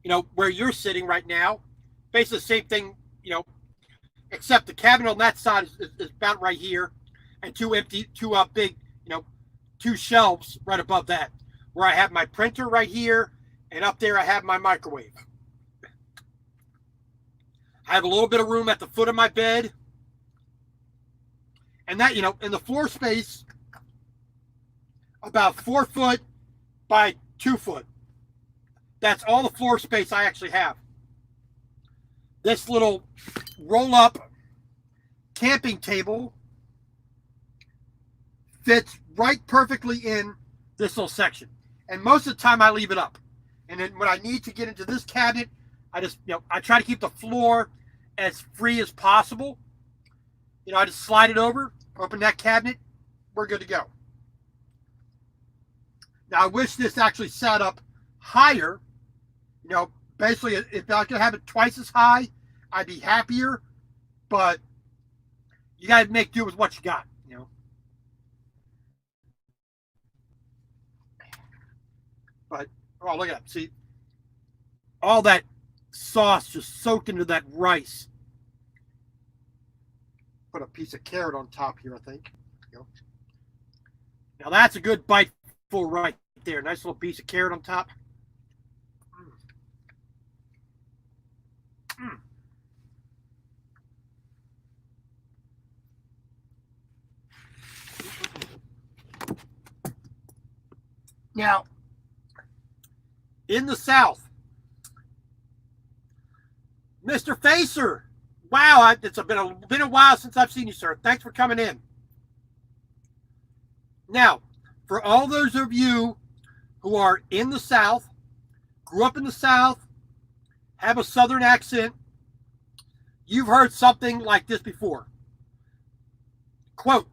you know, where you're sitting right now. Basically the same thing, you know, except the cabinet on that side is about right here, and two big, you know, 2 shelves right above that, where I have my printer right here, and up there I have my microwave. I have a little bit of room at the foot of my bed, and that, you know, in the floor space, about 4 foot by 2 foot. That's all the floor space I actually have. This little roll-up camping table fits right perfectly in this little section. And most of the time I leave it up. And then when I need to get into this cabinet, I just, you know, I try to keep the floor as free as possible. You know, I just slide it over, open that cabinet, we're good to go. Now, I wish this actually sat up higher. You know, basically, if I could have it twice as high, I'd be happier. But you got to make do with what you got, you know. But, oh, look at that. See, all that sauce just soaked into that rice. Put a piece of carrot on top here, I think. You know. Now, that's a good bite full right there. Nice little piece of carrot on top. Mm. Now, in the South, Mr. Facer, wow, it's been a while since I've seen you, sir. Thanks for coming in. Now, for all those of you who are in the South, grew up in the South, have a Southern accent, you've heard something like this before. Quote,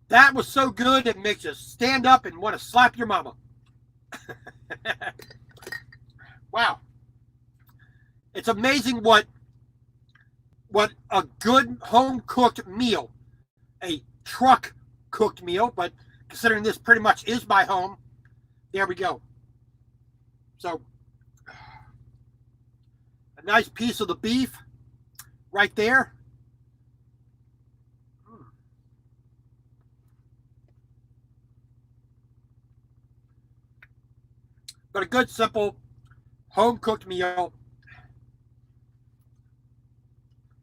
"That was so good it makes you stand up and want to slap your mama." Wow. It's amazing what a good home-cooked meal, a truck-cooked meal, but considering this pretty much is my home, there we go. So, a nice piece of the beef. right there. But a good, simple, home-cooked meal.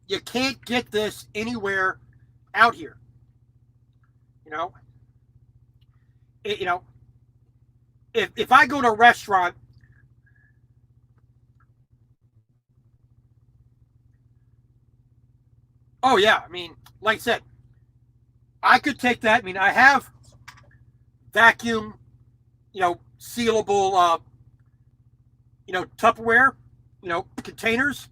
You can't get this anywhere out here. You know, you know, if I go to a restaurant, oh yeah, I mean, like I said, I could take that. I mean, I have vacuum, sealable, Tupperware, containers.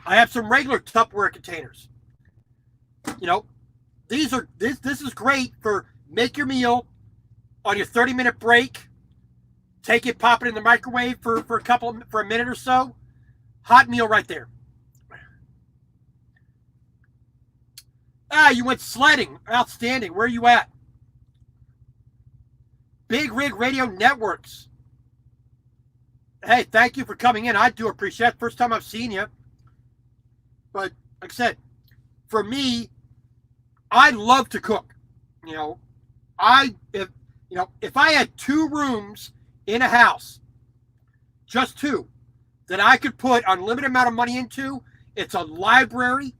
I have some regular Tupperware containers. This is great for make your meal on your 30-minute break. Take it, pop it in the microwave for a minute or so. Hot meal right there. You went sledding. Outstanding. Where are you at? Big Rig Radio Networks. Hey, thank you for coming in. I do appreciate it. First time I've seen you. But like I said, for me, I love to cook. If I had 2 rooms in a house, just 2, that I could put unlimited amount of money into, it's a library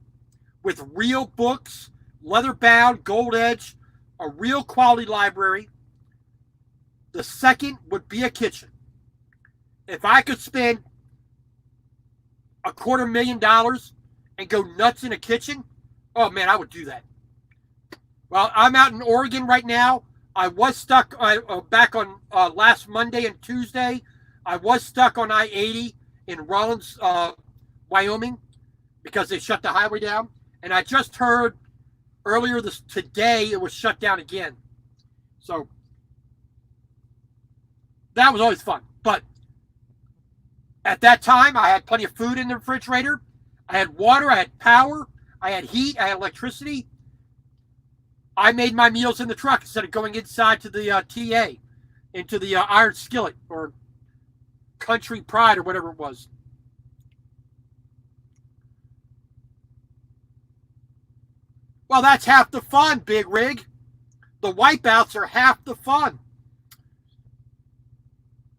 with real books, leather bound, gold edge, a real quality library. The second would be a kitchen. If I could spend $250,000 and go nuts in a kitchen, oh man, I would do that. Well, I'm out in Oregon right now. I was stuck back on last Monday and Tuesday. I was stuck on I-80 in Rollins, Wyoming, because they shut the highway down. And I just heard earlier today it was shut down again. So that was always fun. But at that time, I had plenty of food in the refrigerator. I had water. I had power. I had heat. I had electricity. I made my meals in the truck instead of going inside to the TA, into the Iron Skillet or Country Pride or whatever it was. Well, that's half the fun, Big Rig. The wipeouts are half the fun.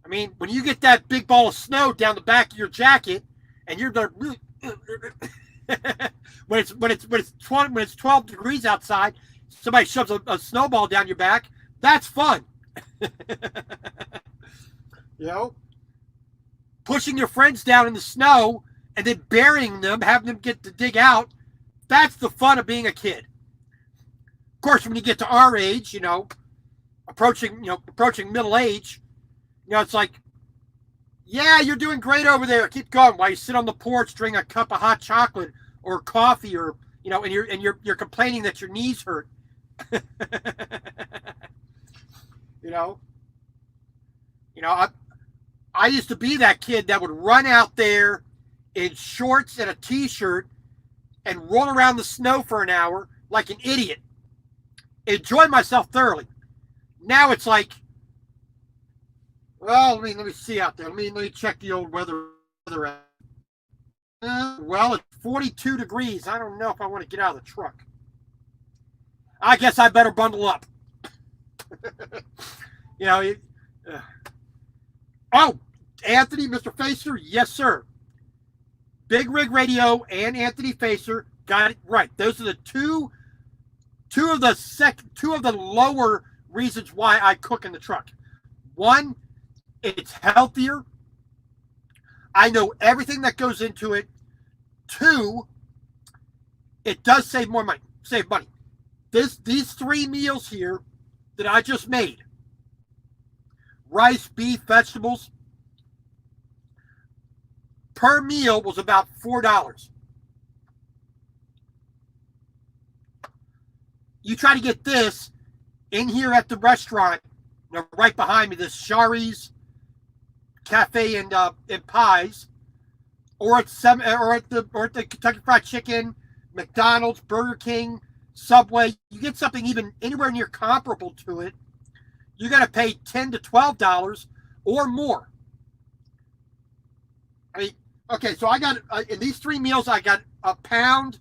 I mean, when you get that big ball of snow down the back of your jacket, and you're there, when it's 12 degrees outside, somebody shoves a snowball down your back. That's fun. Pushing your friends down in the snow and then burying them, having them get to dig out. That's the fun of being a kid. Of course, when you get to our age, approaching middle age, it's like, yeah, you're doing great over there. Keep going while you sit on the porch, drink a cup of hot chocolate or coffee, or and you're complaining that your knees hurt. I used to be that kid that would run out there in shorts and a t-shirt and roll around the snow for an hour like an idiot. Enjoy myself thoroughly. Now it's like, well, let me see out there. Let me check the old weather. Well, it's 42 degrees. I don't know if I want to get out of the truck. I guess I better bundle up. Oh, Anthony, Mr. Facer, yes, sir. Big Rig Radio and Anthony Facer got it right. Those are the two of the lower reasons why I cook in the truck. One, it's healthier. I know everything that goes into it. 2, it does save money. These 3 meals here that I just made, rice, beef, vegetables, per meal was about $4. You try to get this in here at the restaurant, right behind me, this Shari's Cafe and Pies, or at the Kentucky Fried Chicken, McDonald's, Burger King, Subway. You get something even anywhere near comparable to it, you got to pay $10 to $12 or more. I mean, okay, so I got in these 3 meals, I got a pound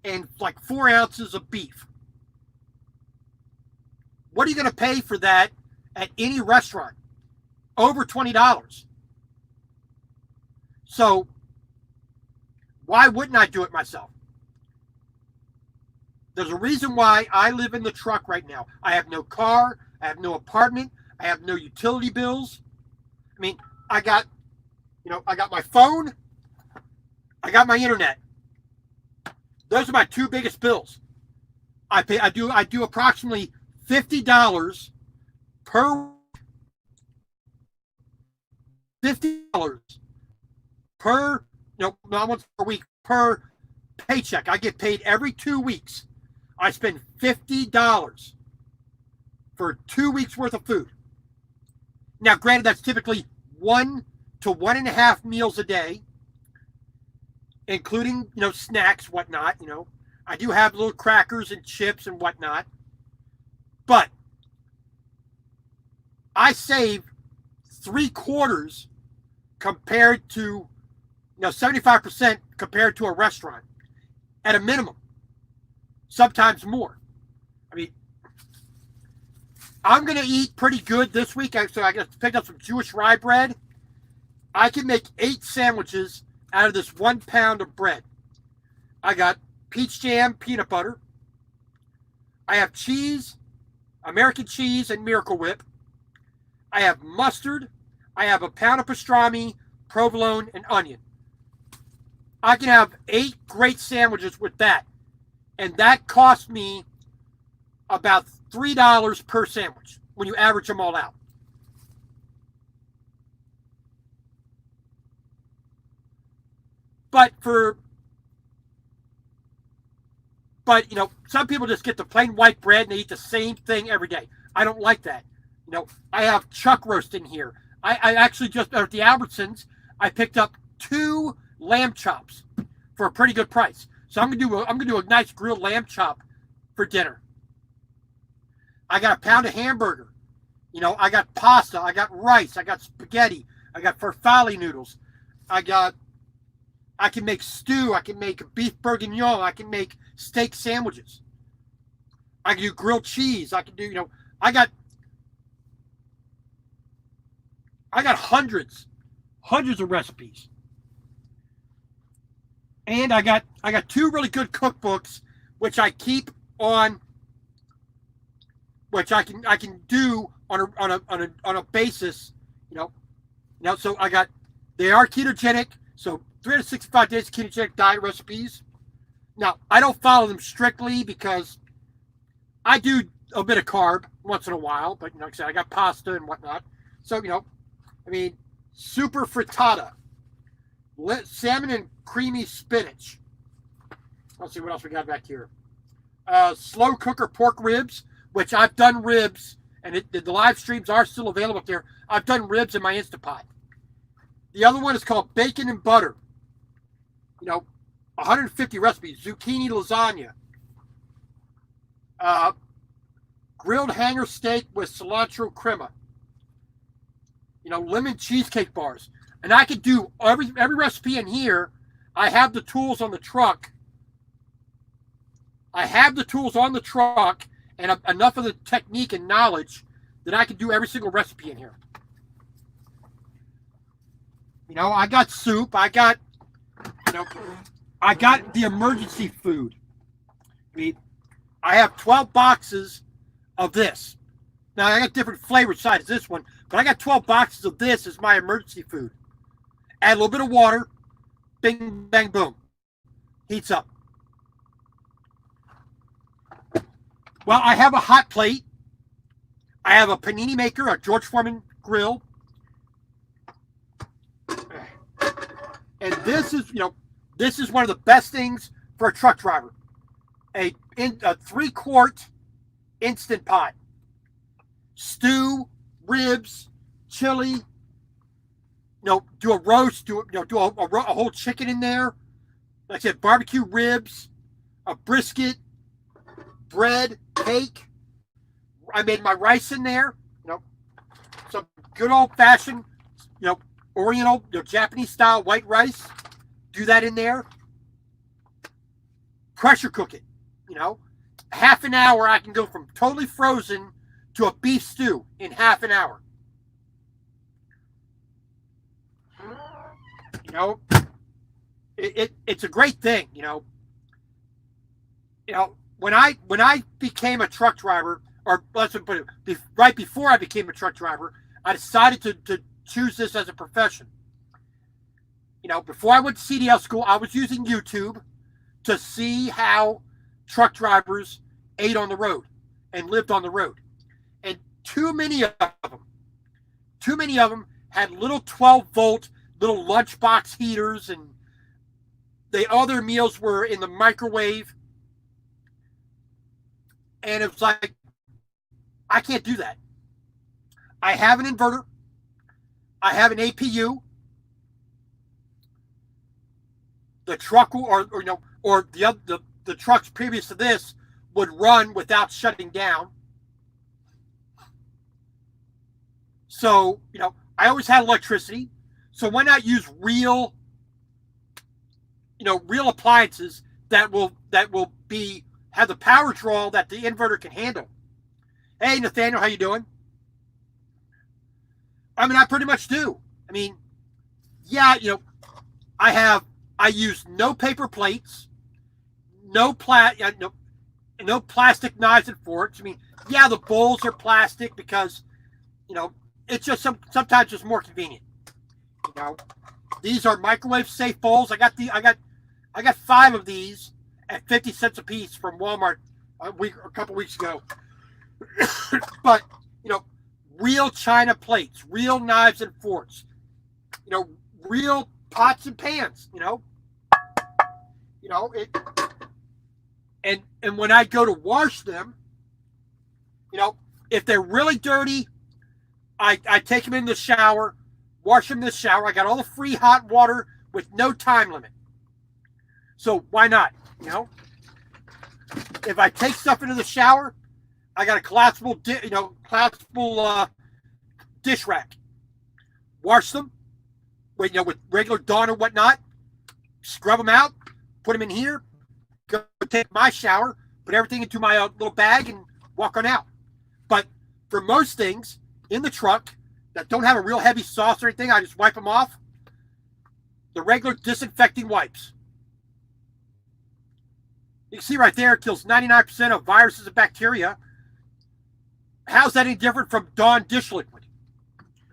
and like 4 ounces of beef. What are you going to pay for that at any restaurant? Over $20. So why wouldn't I do it myself? There's a reason why I live in the truck right now. I have no car. I have no apartment. I have no utility bills. I mean, I got my phone. I got my internet. Those are my two biggest bills. I do approximately $50 per $50 per not once per week per paycheck. I get paid every 2 weeks. I spend $50 for 2 weeks worth of food. Now, granted, that's typically 1 to 1.5 meals a day, including snacks, whatnot. I do have little crackers and chips and whatnot, but I save 3/4 compared to 75% compared to a restaurant at a minimum, sometimes more. I mean, I'm going to eat pretty good this week. So I got to pick up some Jewish rye bread. I can make 8 sandwiches out of this 1 pound of bread. I got peach jam, peanut butter. I have cheese, American cheese, and Miracle Whip. I have mustard. I have a pound of pastrami, provolone, and onion. I can have 8 great sandwiches with that. And that cost me about $3 per sandwich when you average them all out. But some people just get the plain white bread and they eat the same thing every day. I don't like that. I have chuck roast in here. I actually just at the Albertsons, I picked up 2 lamb chops for a pretty good price. So I'm gonna do a nice grilled lamb chop for dinner. I got a pound of hamburger. I got pasta. I got rice. I got spaghetti. I got farfalle noodles. I can make stew. I can make beef bourguignon. I can make steak sandwiches. I can do grilled cheese. I can do, I got hundreds of recipes. And I got 2 really good cookbooks, which I keep on, which I can do on a basis, So they are ketogenic, so 365 days of ketogenic diet recipes. Now I don't follow them strictly because I do a bit of carb once in a while, but like I said, I got pasta and whatnot. So super frittata, salmon and creamy spinach. Let's see what else we got back here. Slow cooker pork ribs, which I've done ribs, and the live streams are still available up there. I've done ribs in my Instapot. The other one is called bacon and butter. 150 recipes. Zucchini lasagna. Grilled hanger steak with cilantro crema. Lemon cheesecake bars. And I could do every recipe in here. I have the tools on the truck. And enough of the technique and knowledge that I can do every single recipe in here. I got soup. I got the emergency food. I have 12 boxes of this. Now, I got different flavors besides this one, but I got 12 boxes of this as my emergency food. Add a little bit of water. Bing, bang, boom. Heats up. Well, I have a hot plate. I have a panini maker, a George Foreman grill. And this is one of the best things for a truck driver. A 3-quart Instant Pot. Stew, ribs, chili. Do a roast. Do a whole chicken in there. Like I said, barbecue ribs, a brisket, bread, cake. I made my rice in there. Some good old fashioned, Oriental, Japanese style white rice. Do that in there. pressure cook it. Half an hour I can go from totally frozen to a beef stew in half an hour. It's a great thing. When I became a truck driver, or let's put it, right before I became a truck driver, I decided to choose this as a profession. Before I went to CDL school, I was using YouTube to see how truck drivers ate on the road and lived on the road. And too many of them had little 12-volt little lunchbox heaters, and all their meals were in the microwave. And it was like, I can't do that. I have an inverter. I have an APU. The truck or the trucks previous to this would run without shutting down. So, I always had electricity. So why not use real appliances that will have the power draw that the inverter can handle. Hey, Nathaniel, how you doing? I pretty much do. I use no paper plates, no plastic knives and forks. The bowls are plastic because, it's just sometimes just more convenient. These are microwave safe bowls. I got 5 of these at 50 cents a piece from Walmart a couple weeks ago. But real china plates, real knives and forks, real pots and pans. And when I go to wash them, if they're really dirty, I take them in the shower, wash them in the shower. I got all the free hot water with no time limit. So why not? If I take stuff into the shower, I got a collapsible dish rack. Wash them with regular Dawn or whatnot. Scrub them out. Put them in here. Go take my shower. Put everything into my little bag and walk on out. But for most things in the truck that don't have a real heavy sauce or anything, I just wipe them off. The regular disinfecting wipes. You can see right there, it kills 99% of viruses and bacteria. How's that any different from Dawn dish liquid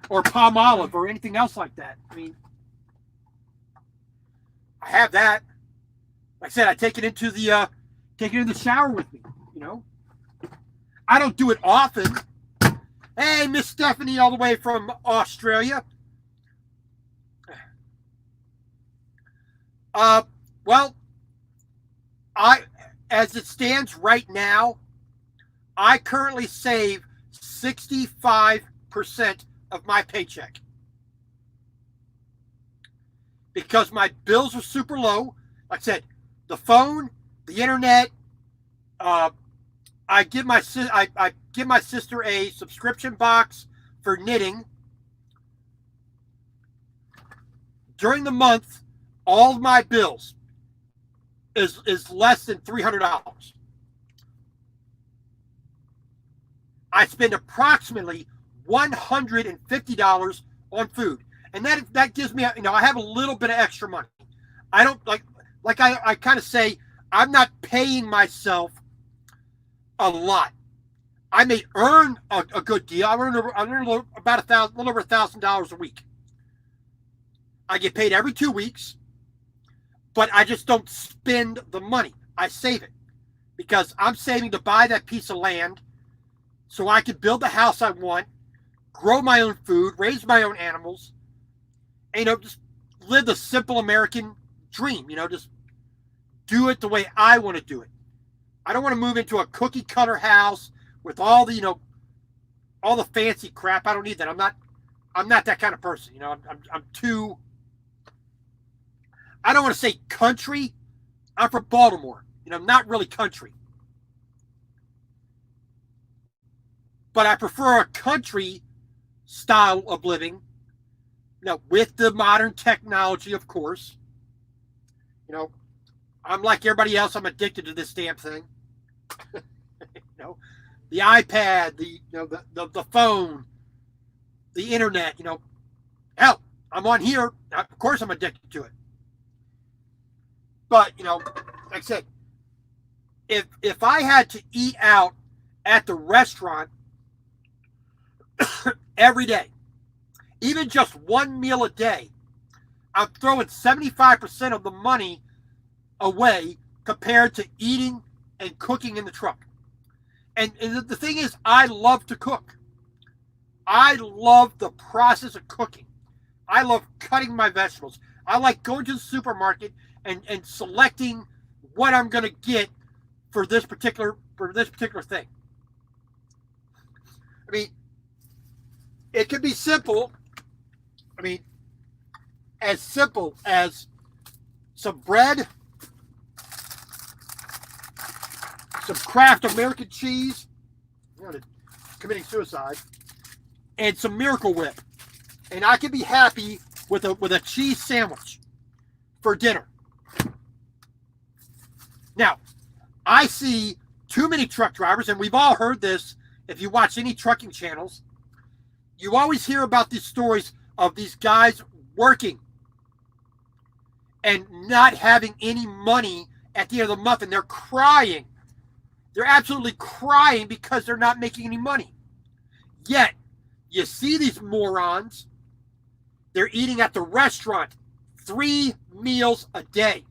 or palm olive or anything else like that? I have that. Like I said, I take it into the shower with me. I don't do it often. Hey, Miss Stephanie, all the way from Australia. Well, as it stands right now, I currently save 65% of my paycheck because my bills are super low. Like I said, the phone, the internet. I give my sister a subscription box for knitting. During the month, all of my bills is less than $300. I spend approximately $150 on food, and that gives me, I have a little bit of extra money. I don't like I kind of say, I'm not paying myself a lot. I may earn a good deal. I earn about a little over $1,000 a week. I get paid every 2 weeks, but I just don't spend the money. I save it because I'm saving to buy that piece of land so I can build the house I want, grow my own food, raise my own animals, and just live the simple American dream. Just do it the way I want to do it. I don't want to move into a cookie cutter house with all the all the fancy crap. I don't need that. I'm not that kind of person. I'm too. I don't want to say country. I'm from Baltimore. Not really country. But I prefer a country style of living. With the modern technology, of course. I'm like everybody else. I'm addicted to this damn thing. You know, the iPad, the phone, the internet. You know, hell, I'm on here. Of course, I'm addicted to it. But you know, like I said, if I had to eat out at the restaurant every day, even just one meal a day, I'm throwing 75% of the money away compared to eating and cooking in the truck. And the thing is, I love to cook. I love the process of cooking. I love cutting my vegetables. I like going to the supermarket and selecting what I'm going to get for this particular thing. I mean, it could be simple. I mean, as simple as some bread, some Kraft American cheese, committing suicide, and some Miracle Whip, and I can be happy with a cheese sandwich for dinner. Now, I see too many truck drivers, and we've all heard this if you watch any trucking channels. You always hear about these stories of these guys working and not having any money at the end of the month, and they're crying. They're absolutely crying because they're not making any money. Yet, you see these morons, they're eating at the restaurant 3 meals a day.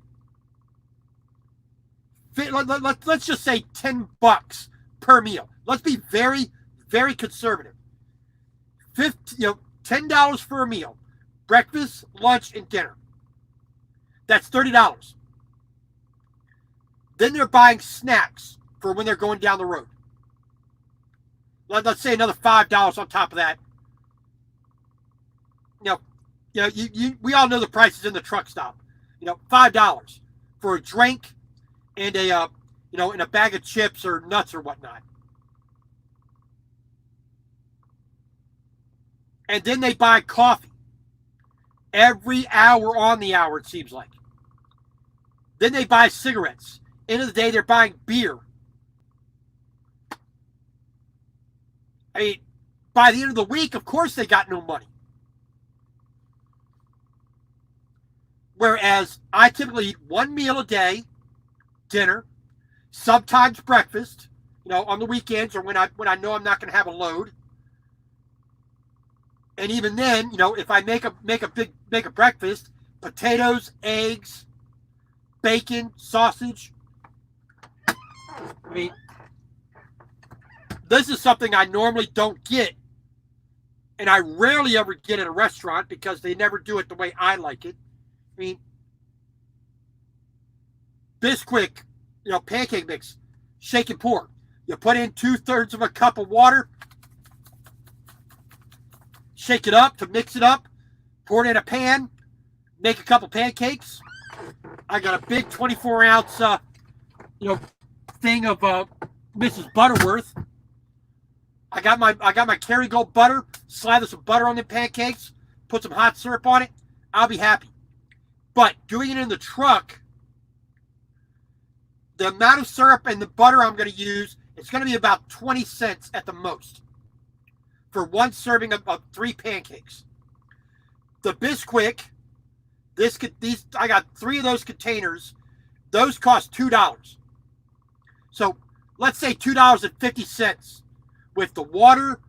Let's just say $10 per meal. Let's be very, very conservative. $10 for a meal. Breakfast, lunch, and dinner. That's $30. Then they're buying snacks for when they're going down the road. Let's say another $5 on top of that. We all know the prices in the truck stop. $5 for a drink and and a bag of chips or nuts or whatnot. And then they buy coffee every hour on the hour, it seems like. Then they buy cigarettes. End of the day, they're buying beer. I mean, by the end of the week, of course, they got no money. Whereas I typically eat 1 meal a day, dinner, sometimes breakfast, on the weekends or when I know I'm not going to have a load. And even then, if I make a breakfast, potatoes, eggs, bacon, sausage. I mean, this is something I normally don't get, and I rarely ever get at a restaurant because they never do it the way I like it. I mean, Bisquick, pancake mix, shake and pour. You put in 2/3 of a cup of water, shake it up to mix it up, pour it in a pan, make a couple pancakes. I got a big 24-ounce, thing of Mrs. Butterworth. I got my Kerrygold butter. Slather some butter on the pancakes. Put some hot syrup on it. I'll be happy. But doing it in the truck, the amount of syrup and the butter I'm going to use, it's going to be about 20 cents at the most for one serving of 3 pancakes. The Bisquick, I got 3 of those containers. Those cost $2. So let's say $2.50 with the water,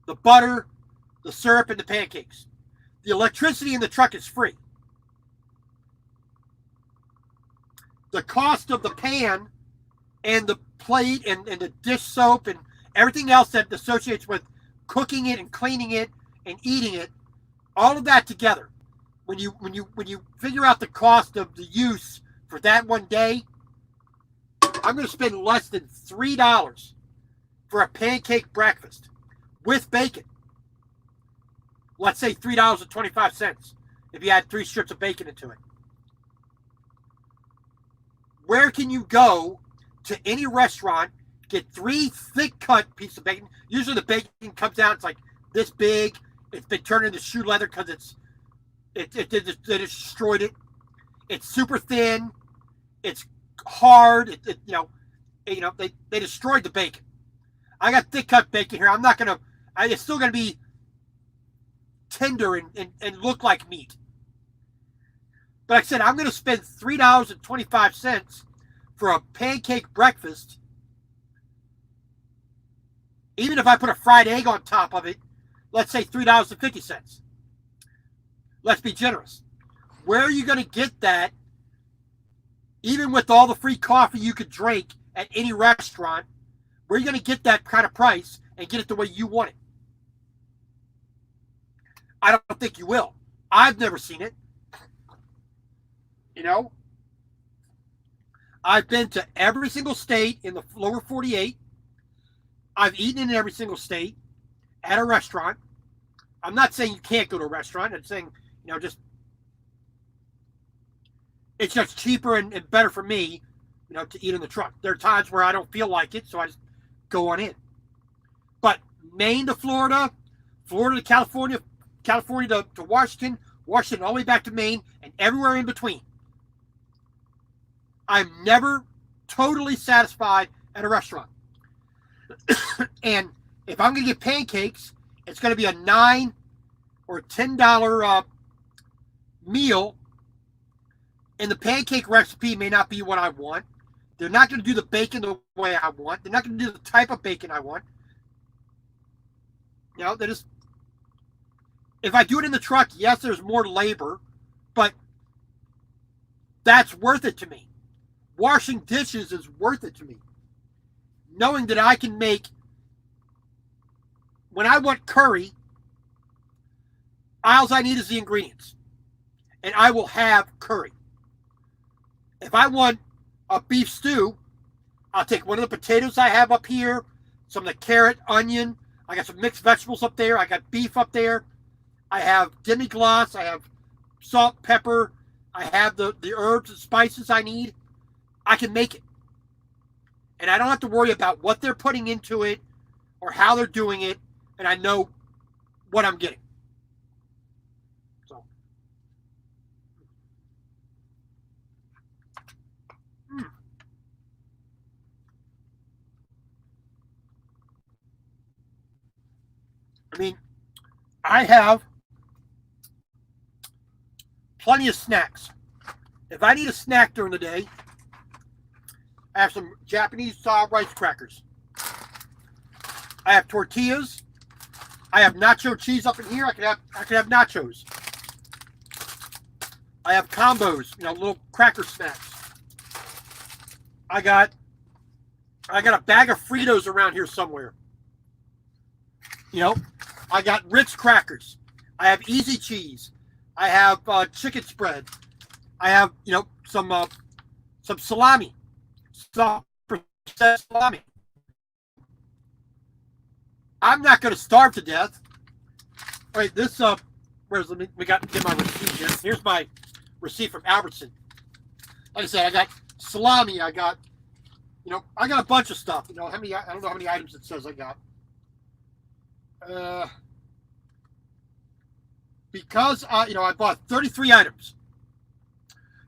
the butter, the syrup, and the pancakes. The electricity in the truck is free. The cost of the pan and the plate and the dish soap and everything else that associates with cooking it and cleaning it and eating it, all of that together, when you figure out the cost of the use for that one day, I'm going to spend less than $3 for a pancake breakfast with bacon. Let's say $3.25 if you add 3 strips of bacon into it. Where can you go to any restaurant, get 3 thick-cut pieces of bacon? Usually the bacon comes out, it's like this big. It's been turned into shoe leather because they destroyed it. It's super thin. It's hard. They destroyed the bacon. I got thick cut bacon here. I'm not gonna. It's still gonna be tender and look like meat. But like I said, I'm gonna spend $3.25 for a pancake breakfast. Even if I put a fried egg on top of it, let's say $3.50. Let's be generous. Where are you going to get that, even with all the free coffee you could drink at any restaurant? Where are you going to get that kind of price and get it the way you want it? I don't think you will. I've never seen it. I've been to every single state in the lower 48. I've eaten in every single state at a restaurant. I'm not saying you can't go to a restaurant. I'm saying, it's just cheaper and better for me, to eat in the truck. There are times where I don't feel like it, so I just go on in. But Maine to Florida, Florida to California, California to Washington, Washington all the way back to Maine, and everywhere in between. I'm never totally satisfied at a restaurant. And if I'm going to get pancakes, it's going to be a $9 or $10 meal. And the pancake recipe may not be what I want. They're not going to do the bacon the way I want. They're not going to do the type of bacon I want. If I do it in the truck, yes, there's more labor, but that's worth it to me. Washing dishes is worth it to me. Knowing that I can make, when I want curry, all I need is the ingredients. And I will have curry. If I want a beef stew, I'll take one of the potatoes I have up here, some of the carrot, onion. I got some mixed vegetables up there. I got beef up there. I have demi-glace. I have salt, pepper. I have the herbs and spices I need. I can make it. And I don't have to worry about what they're putting into it or how they're doing it. And I know what I'm getting. So. I have plenty of snacks. If I need a snack during the day, I have some Japanese style rice crackers. I have tortillas. I have nacho cheese up in here. I could have nachos. I have combos, little cracker snacks. I got a bag of Fritos around here somewhere. I got Ritz crackers. I have easy cheese. I have chicken spread. I have some salami. Some salami. I'm not going to starve to death. All right, this we got to get my receipt here. Here's my receipt from Albertson. Like I said, I got salami. I got a bunch of stuff. I don't know how many items it says I got. Because I bought 33 items.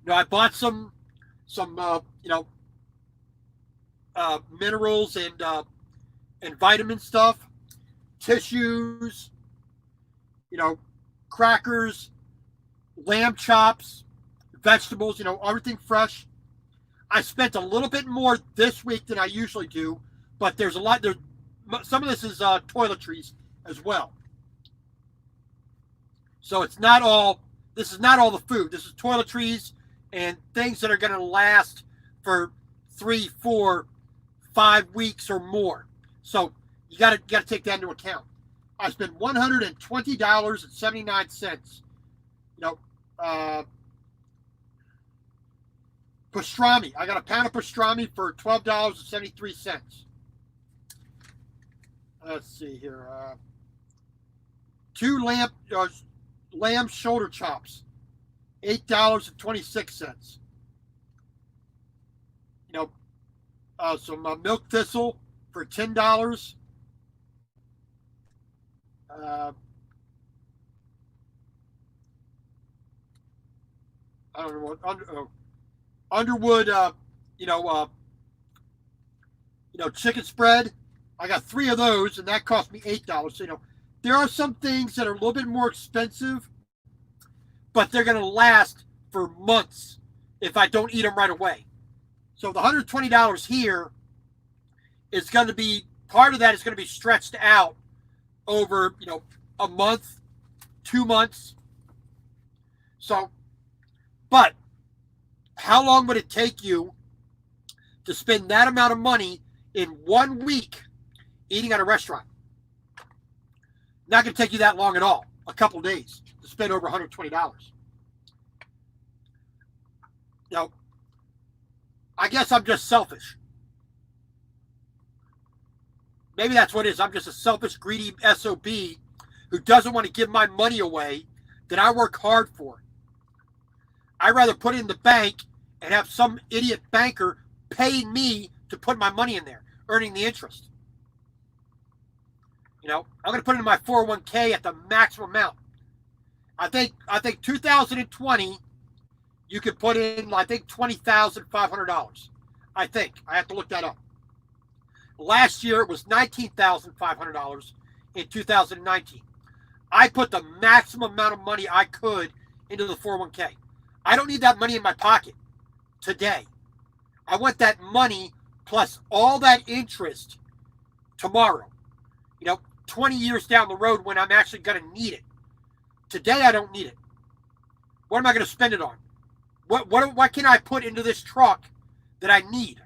I bought some minerals and vitamin stuff, tissues, crackers, lamb chops, vegetables, everything fresh. I spent a little bit more this week than I usually do, but there's a lot there. Some of this is toiletries as well. So this is not all the food. This is toiletries and things that are going to last for 3, 4, 5 weeks or more. So you got to take that into account. I spent $120.79. Pastrami. I got a pound of pastrami for $12.73. Let's see here. 2 lamb shoulder chops, $8.26. Some milk thistle for $10. I don't know what Underwood, you know, uh, chicken spread. I got 3 of those, and that cost me $8. So, there are some things that are a little bit more expensive, but they're going to last for months if I don't eat them right away. So the $120 here is going to be, part of that is going to be stretched out over, a month, 2 months. So, but how long would it take you to spend that amount of money in 1 week eating at a restaurant? Not going to take you that long at all. A couple days to spend over $120. I guess I'm just selfish. Maybe that's what it is. I'm just a selfish, greedy SOB who doesn't want to give my money away that I work hard for. I'd rather put it in the bank and have some idiot banker pay me to put my money in there, earning the interest. I'm going to put it in my 401k at the maximum amount. I think 2020, you could put in, I think, $20,500. I think. I have to look that up. Last year, it was $19,500 in 2019. I put the maximum amount of money I could into the 401k. I don't need that money in my pocket today. I want that money plus all that interest tomorrow. 20 years down the road when I'm actually going to need it. Today, I don't need it. What am I going to spend it on? What can I put into this truck that I need?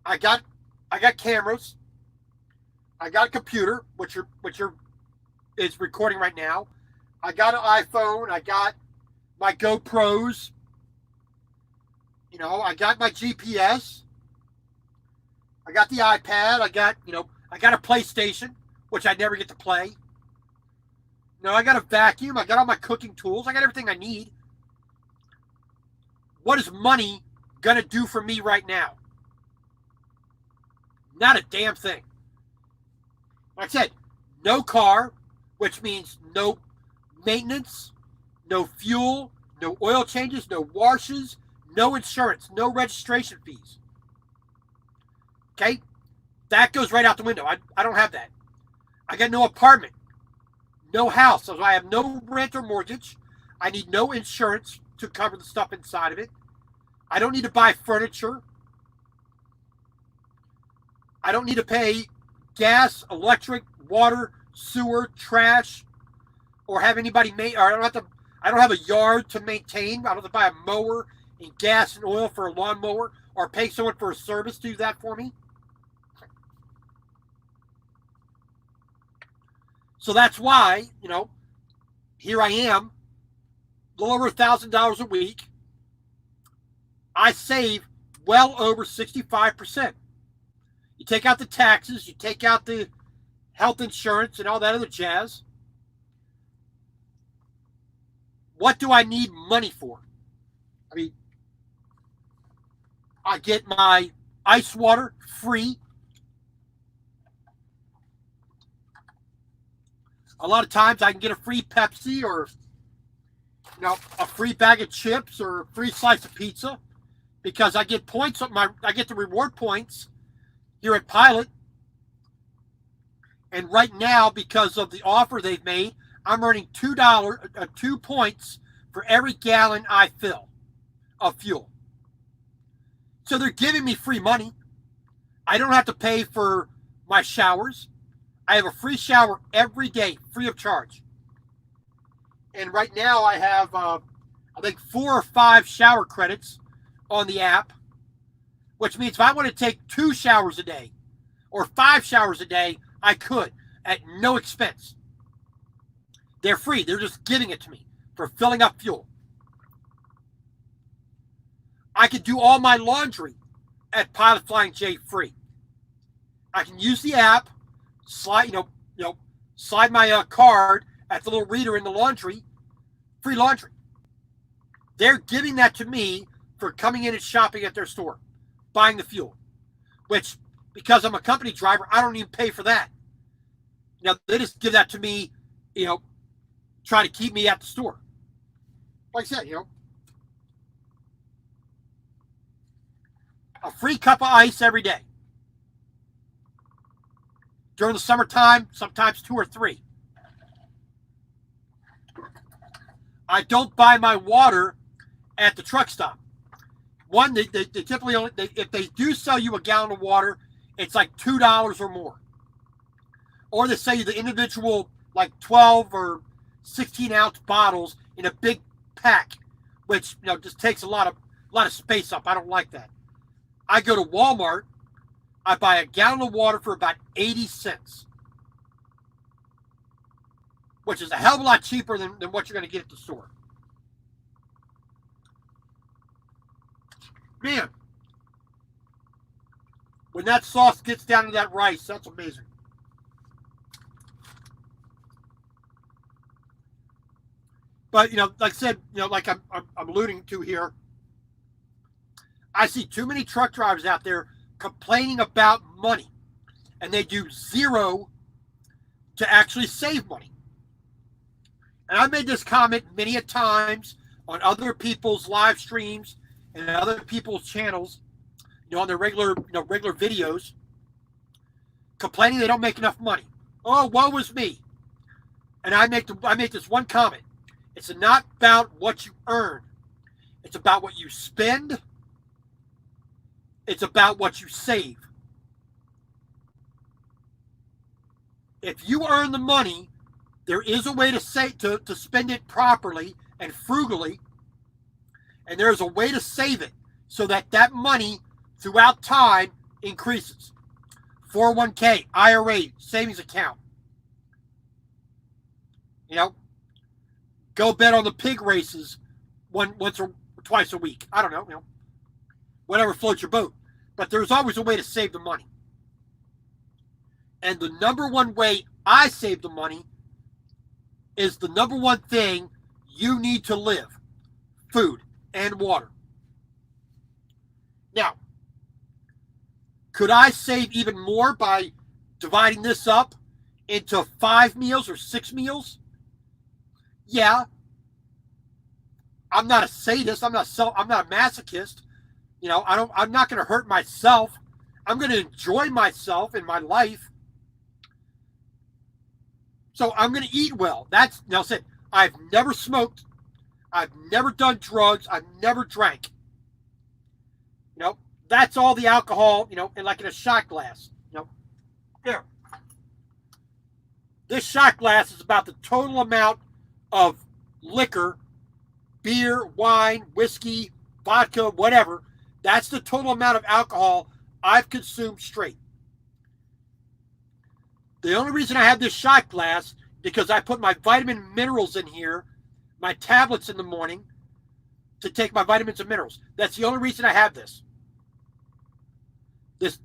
I got cameras. I got a computer, which is recording right now. I got an iPhone. I got my GoPros. I got my GPS. I got the iPad. I got a PlayStation, which I never get to play. I got a vacuum. I got all my cooking tools. I got everything I need. What is money going to do for me right now? Not a damn thing. Like I said, no car, which means no maintenance, no fuel, no oil changes, no washes, no insurance, no registration fees. Okay? That goes right out the window. I don't have that. I got no apartment, no house. So I have no rent or mortgage. I need no insurance to cover the stuff inside of it. I don't need to buy furniture. I don't need to pay gas, electric, water, sewer, trash, or have anybody or I don't have a yard to maintain. I don't have to buy a mower and gas and oil for a lawnmower or pay someone for a service to do that for me. So that's why, here I am, a little over $1,000 a week. I save well over 65%. You take out the taxes, you take out the health insurance and all that other jazz. What do I need money for? I get my ice water free. A lot of times I can get a free Pepsi or, a free bag of chips or a free slice of pizza because I get points I get the reward points here at Pilot. And right now, because of the offer they've made, I'm earning $2 points for every gallon I fill of fuel. So they're giving me free money. I don't have to pay for my showers. I have a free shower every day, free of charge. And right now I have, I think 4 or 5 shower credits on the app, which means if I want to take 2 showers a day or 5 showers a day, I could at no expense. They're free. They're just giving it to me for filling up fuel. I could do all my laundry at Pilot Flying J free. I can use the app, slide my card at the little reader in the laundry, free laundry. They're giving that to me for coming in and shopping at their store, buying the fuel, which, because I'm a company driver, I don't even pay for that. They just give that to me, try to keep me at the store. Like I said, a free cup of ice every day. During the summertime, sometimes 2 or 3. I don't buy my water at the truck stop. One, they typically only, if they do sell you a gallon of water, it's like $2 or more. Or they sell you the individual like 12 or 16 ounce bottles in a big pack, which just takes a lot of space up. I don't like that. I go to Walmart. I buy a gallon of water for about 80 cents, which is a hell of a lot cheaper than what you're going to get at the store. Man, when that sauce gets down to that rice, that's amazing. But, like I said, like I'm alluding to here, I see too many truck drivers out there complaining about money, and they do zero to actually save money. And I made this comment many a times on other people's live streams and other people's channels, on their regular videos, complaining they don't make enough money. Oh, woe is me. And I make this one comment. It's not about what you earn. It's about what you spend. It's about what you save. If you earn the money, there is a way to spend it properly and frugally, and there is a way to save it so that money throughout time increases. 401k, IRA, savings account. Go bet on the pig races once or twice a week. I don't know, whatever floats your boat. But there's always a way to save the money. And the number one way I save the money is the number one thing you need to live: food and water. Now, could I save even more by dividing this up into 5 meals or 6 meals? Yeah. I'm not a sadist. I'm not a masochist. I'm not going to hurt myself. I'm going to enjoy myself in my life. So I'm going to eat well. That's, said, I've never smoked. I've never done drugs. I've never drank. That's all the alcohol, in a shot glass. There. This shot glass is about the total amount of liquor, beer, wine, whiskey, vodka, whatever. That's the total amount of alcohol I've consumed straight. The only reason I have this shot glass because I put my vitamin and minerals in here, my tablets in the morning to take my vitamins and minerals. That's the only reason I have this. This,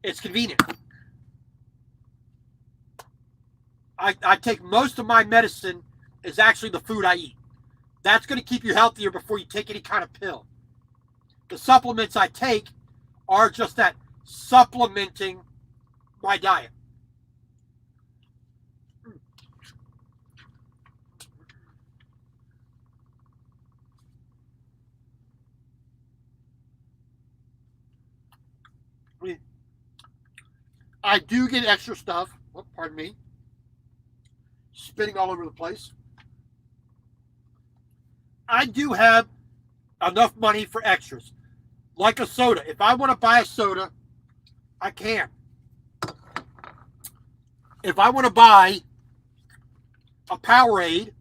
it's convenient. I take most of my medicine is actually the food I eat. That's going to keep you healthier before you take any kind of pill. The supplements I take are just that, supplementing my diet. I do get extra stuff. Oh, pardon me. Spitting all over the place. I do have enough money for extras. Like a soda. If I want to buy a soda, I can. If I want to buy a Powerade,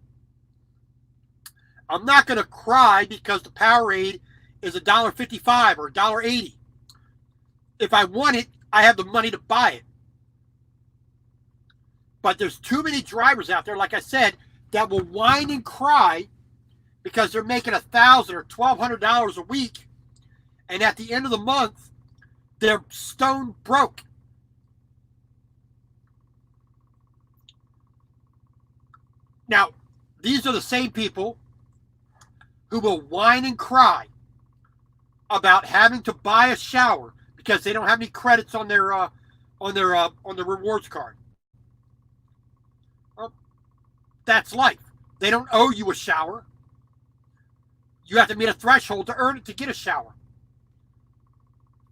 I'm not going to cry because the Powerade is $1.55 or $1.80. If I want it, I have the money to buy it. But there's too many drivers out there, like I said, that will whine and cry because they're making $1,000 or $1,200 a week, and at the end of the month, they're stone broke. Now, these are the same people who will whine and cry about having to buy a shower because they don't have any credits on their rewards card. Well, that's life. They don't owe you a shower. You have to meet a threshold to earn it to get a shower.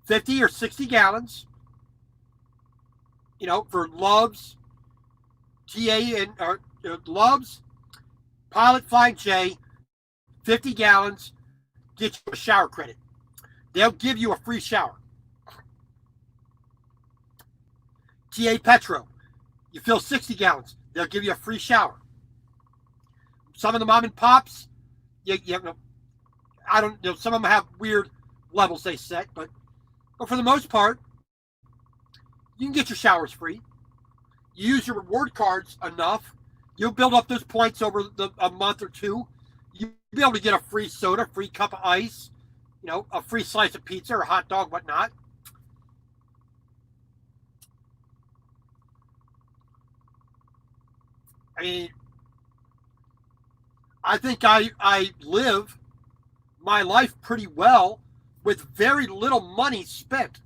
50 or 60 gallons, for Love's, TA, and Love's, Pilot, Flying J, 50 gallons, get you a shower credit. They'll give you a free shower. TA Petro, you fill 60 gallons, they'll give you a free shower. Some of the mom and pops, I don't know, some of them have weird levels they set, but for the most part, you can get your showers free. You use your reward cards enough, you'll build up those points over a month or two. You'll be able to get a free soda, free cup of ice, a free slice of pizza or a hot dog, whatnot. I mean, I think I live my life pretty well with very little money spent.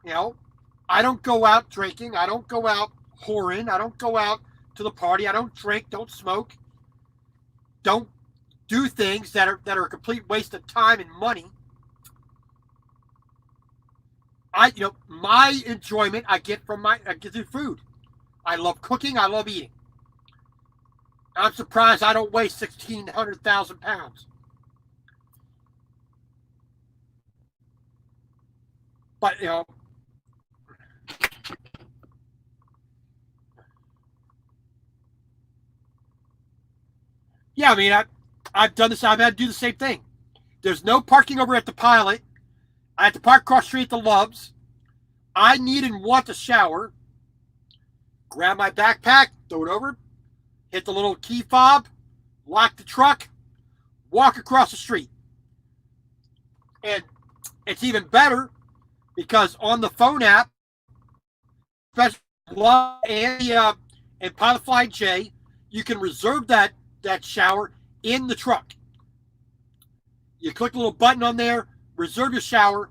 I don't go out drinking. I don't go out whoring. I don't go out to the party. I don't drink, don't smoke, don't do things that are a complete waste of time and money. My enjoyment I get through food. I love cooking. I love eating. I'm surprised I don't weigh 1,600,000 pounds. But, yeah, I mean, I've done this. I've had to do the same thing. There's no parking over at the Pilot. I had to park across the street at the Love's. I need and want a shower. Grab my backpack, throw it over, hit the little key fob, lock the truck, walk across the street. And it's even better because on the phone app, especially and Pilot Flying J, you can reserve that shower in the truck. You click the little button on there, reserve your shower.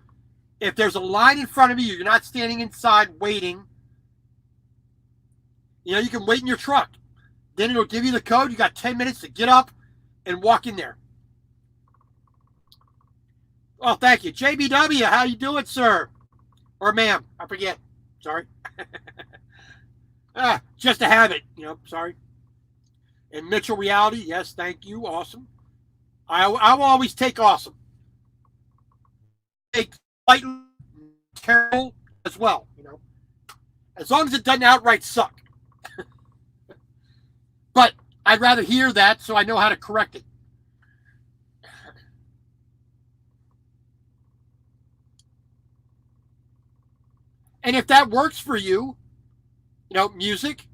If there's a line in front of you, you're not standing inside waiting. You can wait in your truck. Then it'll give you the code. You got 10 minutes to get up and walk in there. Oh, thank you. JBW, how you doing, sir? Or ma'am, I forget. Sorry. Just a habit, sorry. And Mitchell Reality, yes, thank you. Awesome. I will always take awesome. Take slightly terrible as well, As long as it doesn't outright suck. But I'd rather hear that so I know how to correct it. And if that works for you, music,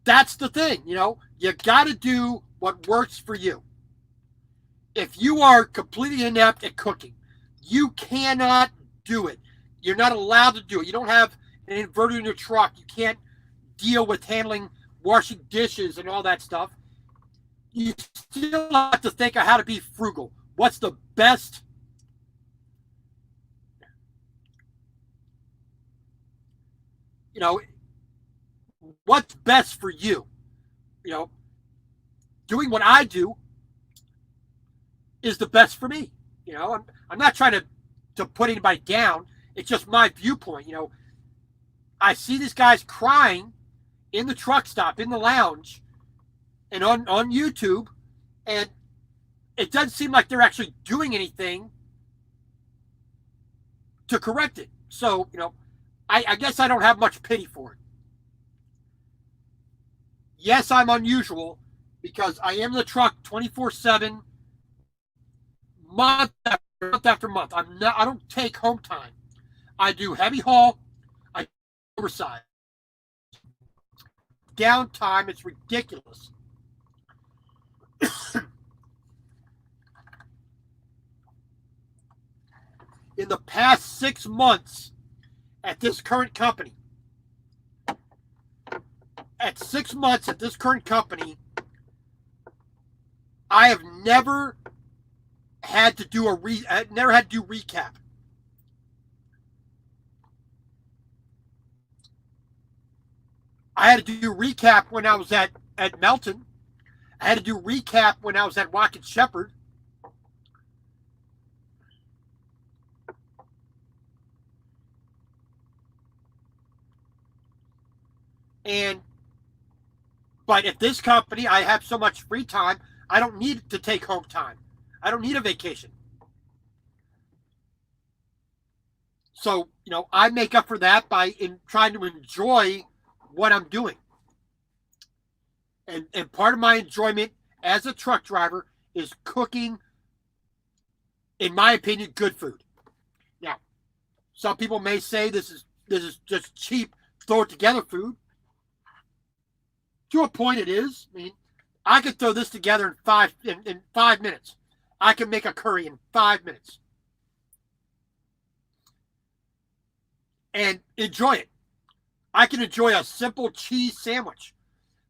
that's the thing, you got to do what works for you. If you are completely inept at cooking, you cannot do it. You're not allowed to do it. You don't have an inverter in your truck. You can't deal with handling washing dishes and all that stuff. You still have to think of how to be frugal. What's the best what's best for you? Doing what I do is the best for me. I'm not trying to put anybody down. It's just my viewpoint. I see these guys crying in the truck stop, in the lounge, and on YouTube, and it doesn't seem like they're actually doing anything to correct it. So, I guess I don't have much pity for it. Yes, I'm unusual because I am in the truck 24/7, month after month. I don't take home time. I do heavy haul. I do oversize. Downtime, it's ridiculous. In the past 6 months at this current company, I have never had to do recap. I had to do recap when I was at Melton. I had to do recap when I was at Watkins Shepherd. And but at this company, I have so much free time, I don't need to take home time. I don't need a vacation. So, I make up for that by trying to enjoy what I'm doing. And part of my enjoyment as a truck driver is cooking, in my opinion, good food. Now, some people may say this is just cheap, throw it together food. To a point, it is. I mean, I could throw this together in 5 minutes. I can make a curry in 5 minutes and enjoy it. I can enjoy a simple cheese sandwich,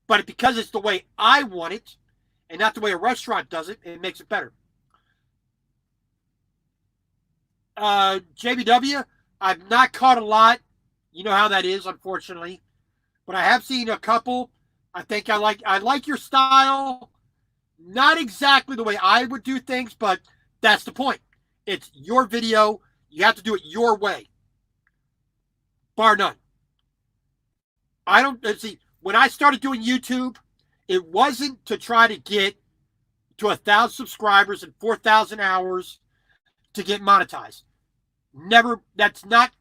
but because it's the way I want it and not the way a restaurant does it, it makes it better. JBW, I've not caught a lot. You know how that is, unfortunately. But I have seen a couple. I think I like your style. Not exactly the way I would do things, but that's the point. It's your video. You have to do it your way. Bar none. When I started doing YouTube, it wasn't to try to get to 1,000 subscribers and 4,000 hours to get monetized. Never. That's not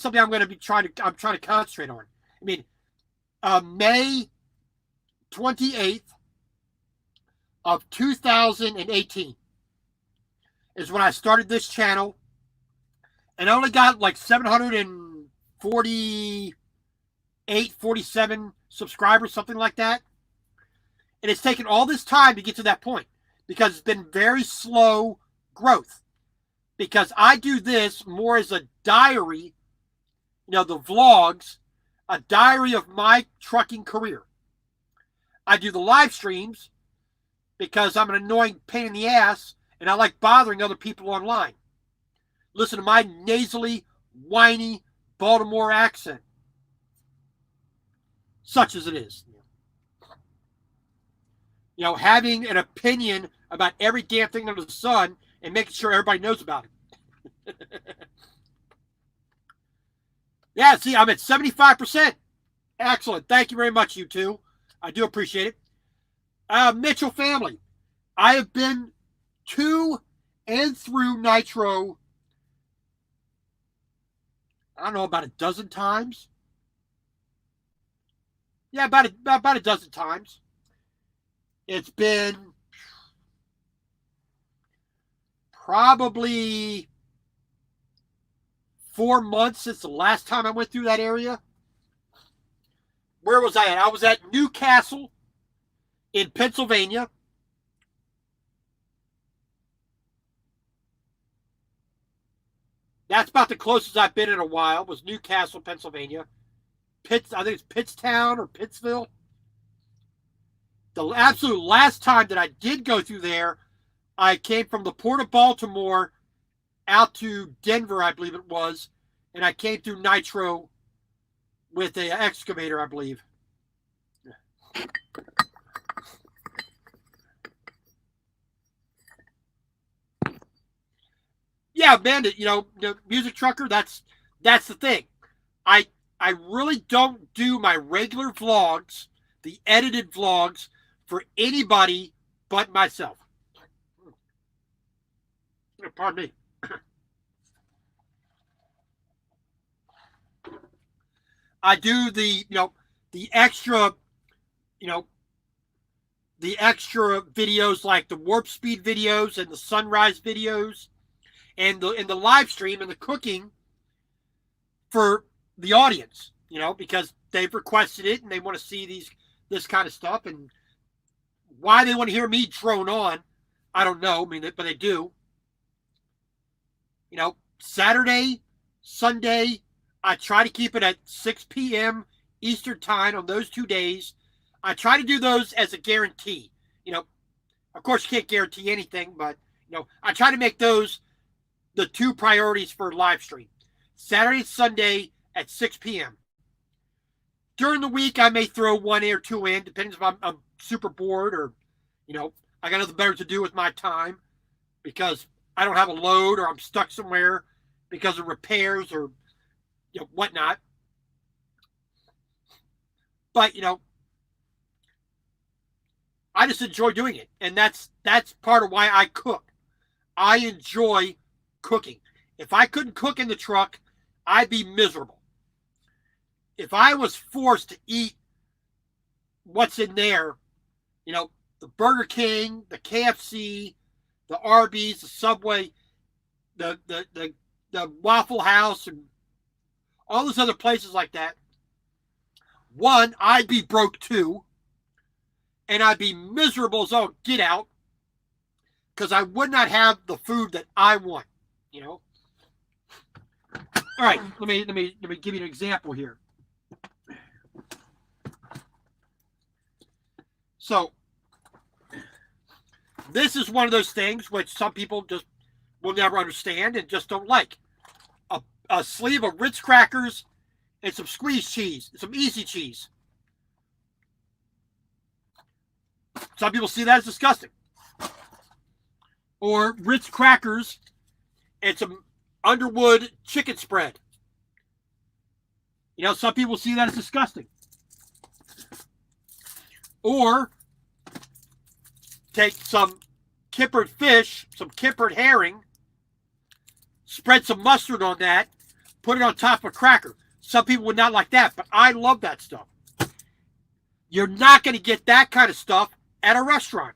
something I'm trying to concentrate on. I mean, May 28th of 2018 is when I started this channel, and I only got like 748, 47 subscribers, something like that. And it's taken all this time to get to that point because it's been very slow growth. Because I do this more as a diary, the vlogs, a diary of my trucking career. I do the live streams because I'm an annoying pain in the ass and I like bothering other people online. Listen to my nasally, whiny Baltimore accent, such as it is. Having an opinion about every damn thing under the sun and making sure everybody knows about it. Yeah, see, I'm at 75%. Excellent. Thank you very much, you two. I do appreciate it. Mitchell family, I have been to and through Nitro, I don't know, about a dozen times. Yeah, about a dozen times. It's been probably 4 months since the last time I went through that area. Where was I at? I was at Newcastle in Pennsylvania. That's about the closest I've been in a while, was Newcastle, Pennsylvania. I think it's Pittstown or Pittsville. The absolute last time that I did go through there, I came from the Port of Baltimore out to Denver, I believe it was, and I came through Nitro with an excavator, I believe. Yeah, Bandit, the music trucker, that's the thing. I really don't do my regular vlogs, the edited vlogs, for anybody but myself. Pardon me. I do the extra, the extra videos like the warp speed videos and the sunrise videos and the live stream and the cooking for the audience, because they've requested it and they want to see this kind of stuff. And why they want to hear me drone on, I don't know. I mean, but they do. Saturday, Sunday, I try to keep it at 6 p.m. Eastern time on those 2 days. I try to do those as a guarantee. Of course, you can't guarantee anything, but, I try to make those the two priorities for live stream. Saturday and Sunday at 6 p.m. During the week, I may throw 1 or 2 in, depending if I'm super bored or, I got nothing better to do with my time because I don't have a load or I'm stuck somewhere because of repairs or whatnot. But, I just enjoy doing it. And that's part of why I cook. I enjoy cooking. If I couldn't cook in the truck, I'd be miserable. If I was forced to eat what's in there, the Burger King, the KFC, the Arby's, the Subway, the Waffle House, and all those other places like that, one, I'd be broke too, and I'd be miserable as all get out, because I would not have the food that I want. All right, let me give you an example here. So, this is one of those things which some people just will never understand and just don't like. A sleeve of Ritz crackers and some squeezed cheese, some easy cheese. Some people see that as disgusting. Or Ritz crackers and some Underwood chicken spread. Some people see that as disgusting. Or take some kippered fish, some kippered herring, spread some mustard on that, put it on top of a cracker. Some people would not like that, but I love that stuff. You're not going to get that kind of stuff at a restaurant.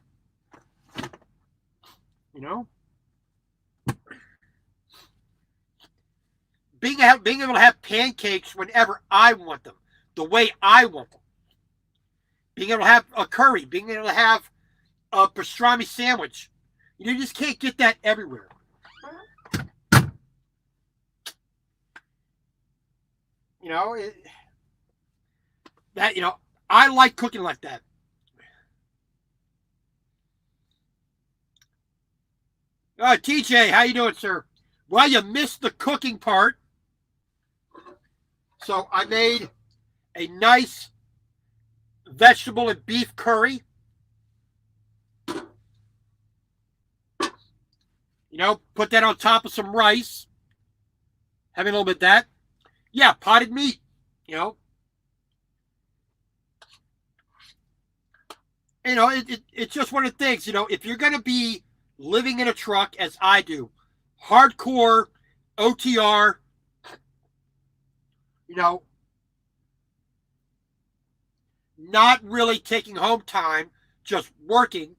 Being able to have pancakes whenever I want them, the way I want them. Being able to have a curry, being able to have a pastrami sandwich. You just can't get that everywhere. I like cooking like that. TJ, how you doing, sir? Well, you missed the cooking part. So I made a nice vegetable and beef curry. Put that on top of some rice. Having a little bit of that. Yeah, potted meat. It's just one of the things, if you're going to be living in a truck as I do, hardcore OTR, not really taking home time, just working.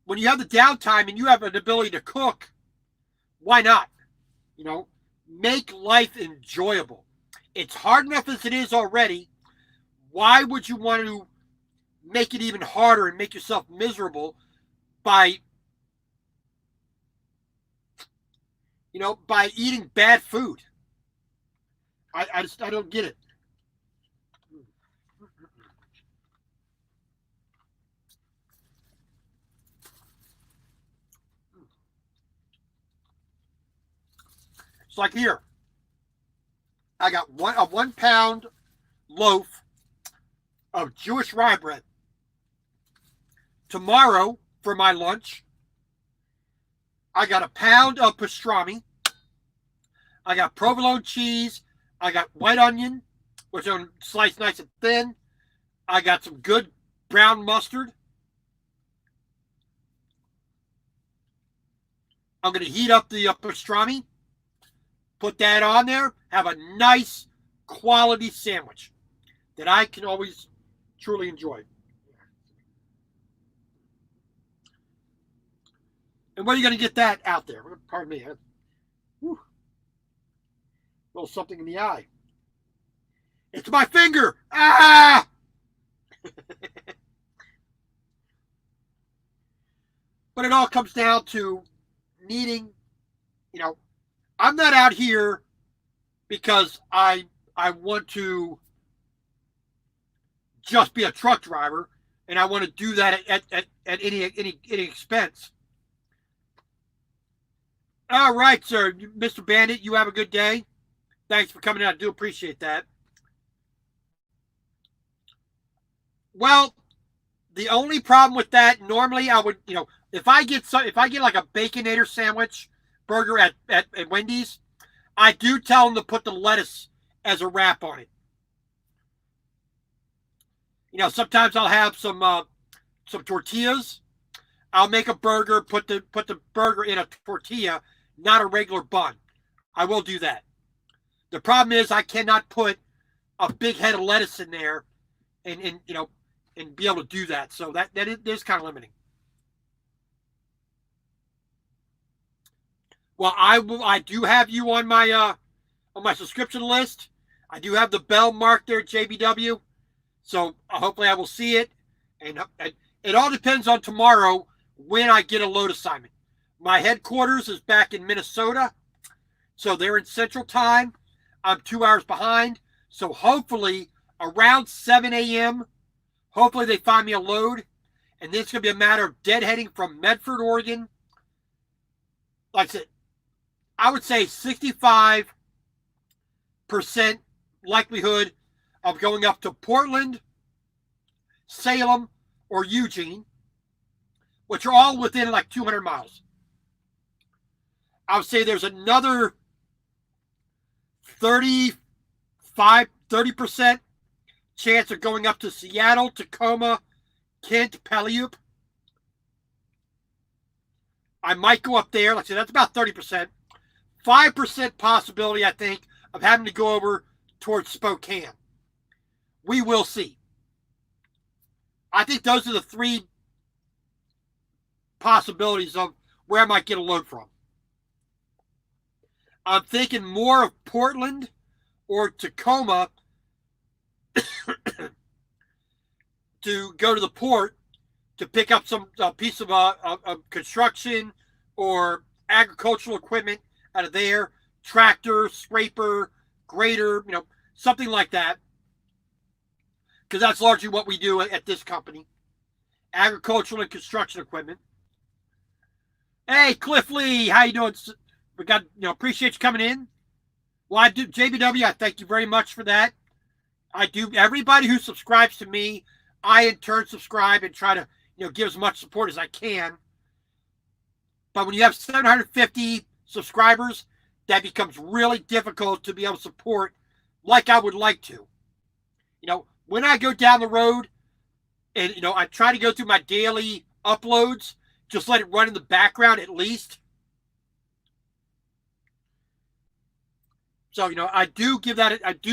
When you have the downtime and you have an ability to cook, why not? Make life enjoyable. It's hard enough as it is already. Why would you want to make it even harder and make yourself miserable by eating bad food? I don't get it. It's like here. I got a 1 pound loaf of Jewish rye bread. Tomorrow, for my lunch, I got a pound of pastrami. I got provolone cheese. I got white onion, which are sliced nice and thin. I got some good brown mustard. I'm going to heat up the pastrami, put that on there, have a nice quality sandwich that I can always truly enjoy. And where are you going to get that out there? Pardon me. Whew. A little something in the eye. It's my finger. Ah! But it all comes down to needing, I'm not out here because I want to just be a truck driver and I want to do that at any expense. All right, sir. Mr. Bandit, you have a good day. Thanks for coming out. I do appreciate that. Well, the only problem with that, normally I would, if I get like a Baconator sandwich burger at Wendy's, I do tell them to put the lettuce as a wrap on it. Sometimes I'll have some tortillas. I'll make a burger, put the burger in a tortilla, not a regular bun. I will do that. The problem is I cannot put a big head of lettuce in there and be able to do that. So that is kind of limiting. Well, I do have you on my subscription list. I do have the bell marked there, JBW. So hopefully I will see it. And it all depends on tomorrow when I get a load assignment. My headquarters is back in Minnesota. So they're in Central Time. I'm 2 hours behind. So hopefully around 7 a.m., hopefully they find me a load. And then it's going to be a matter of deadheading from Medford, Oregon. Like I said, I would say 65% likelihood of going up to Portland, Salem, or Eugene, which are all within like 200 miles. I would say there's another 30% chance of going up to Seattle, Tacoma, Kent, Puyallup. I might go up there. Like I said, that's about 30%. 5% possibility, I think, of having to go over towards Spokane. We will see. I think those are the three possibilities of where I might get a load from. I'm thinking more of Portland or Tacoma to go to the port to pick up some piece of construction or agricultural equipment out of there, tractor, scraper, grader, something like that. Because that's largely what we do at this company. Agricultural and construction equipment. Hey, Cliff Lee, how you doing? We got, appreciate you coming in. Well, I do, JBW, I thank you very much for that. I do, everybody who subscribes to me, I in turn subscribe and try to, give as much support as I can. But when you have 750 subscribers, that becomes really difficult to be able to support like I would like to. When I go down the road and, I try to go through my daily uploads, just let it run in the background at least. So, I do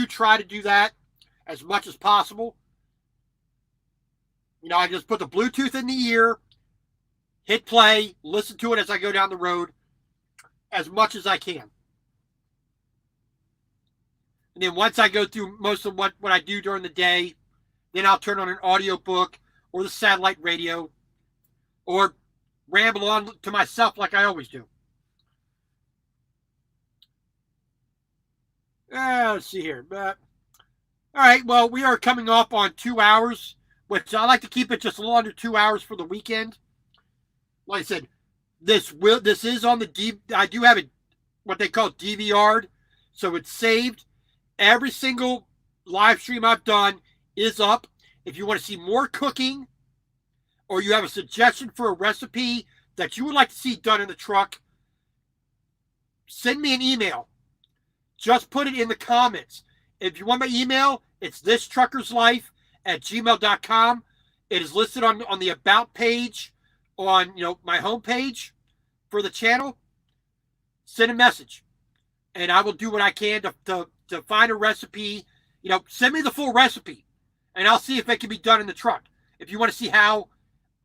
try to do that as much as possible. I just put the Bluetooth in the ear, hit play, listen to it as I go down the road as much as I can. And then once I go through most of what I do during the day, then I'll turn on an audiobook or the satellite radio or ramble on to myself like I always do. Let's see here. All right, well, we are coming up on 2 hours, which I like to keep it just a little under 2 hours for the weekend. Like I said, this is on the I do have what they call DVR'd, so it's saved. Every single live stream I've done is up. If you want to see more cooking or you have a suggestion for a recipe that you would like to see done in the truck, send me an email. Just put it in the comments. If you want my email, it's thistruckerslife@gmail.com. It is listed on the About page on my homepage for the channel. Send a message, and I will do what I can to find a recipe. Send me the full recipe, and I'll see if it can be done in the truck. If you want to see how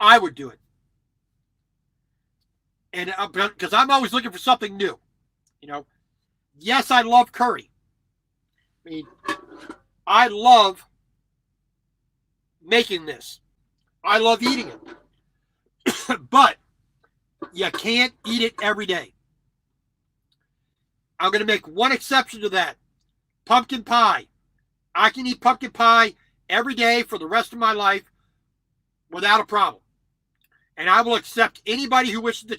I would do it, and because I'm always looking for something new. Yes, I love curry. I mean, I love making this. I love eating it. But you can't eat it every day. I'm going to make one exception to that. Pumpkin pie. I can eat pumpkin pie every day for the rest of my life without a problem. And I will accept anybody who wishes to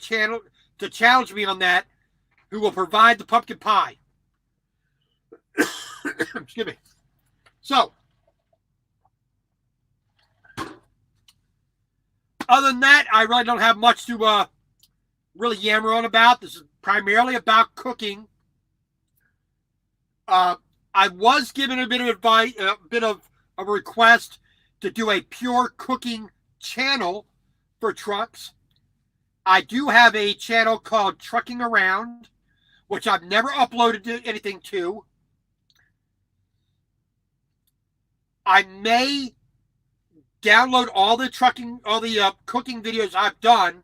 challenge me on that, who will provide the pumpkin pie. Excuse me. So, other than that, I really don't have much to really yammer on about. This is primarily about cooking. I was given a bit of advice, a bit of a request to do a pure cooking channel for trucks. I do have a channel called Trucking Around, which I've never uploaded anything to. I may download all the cooking videos I've done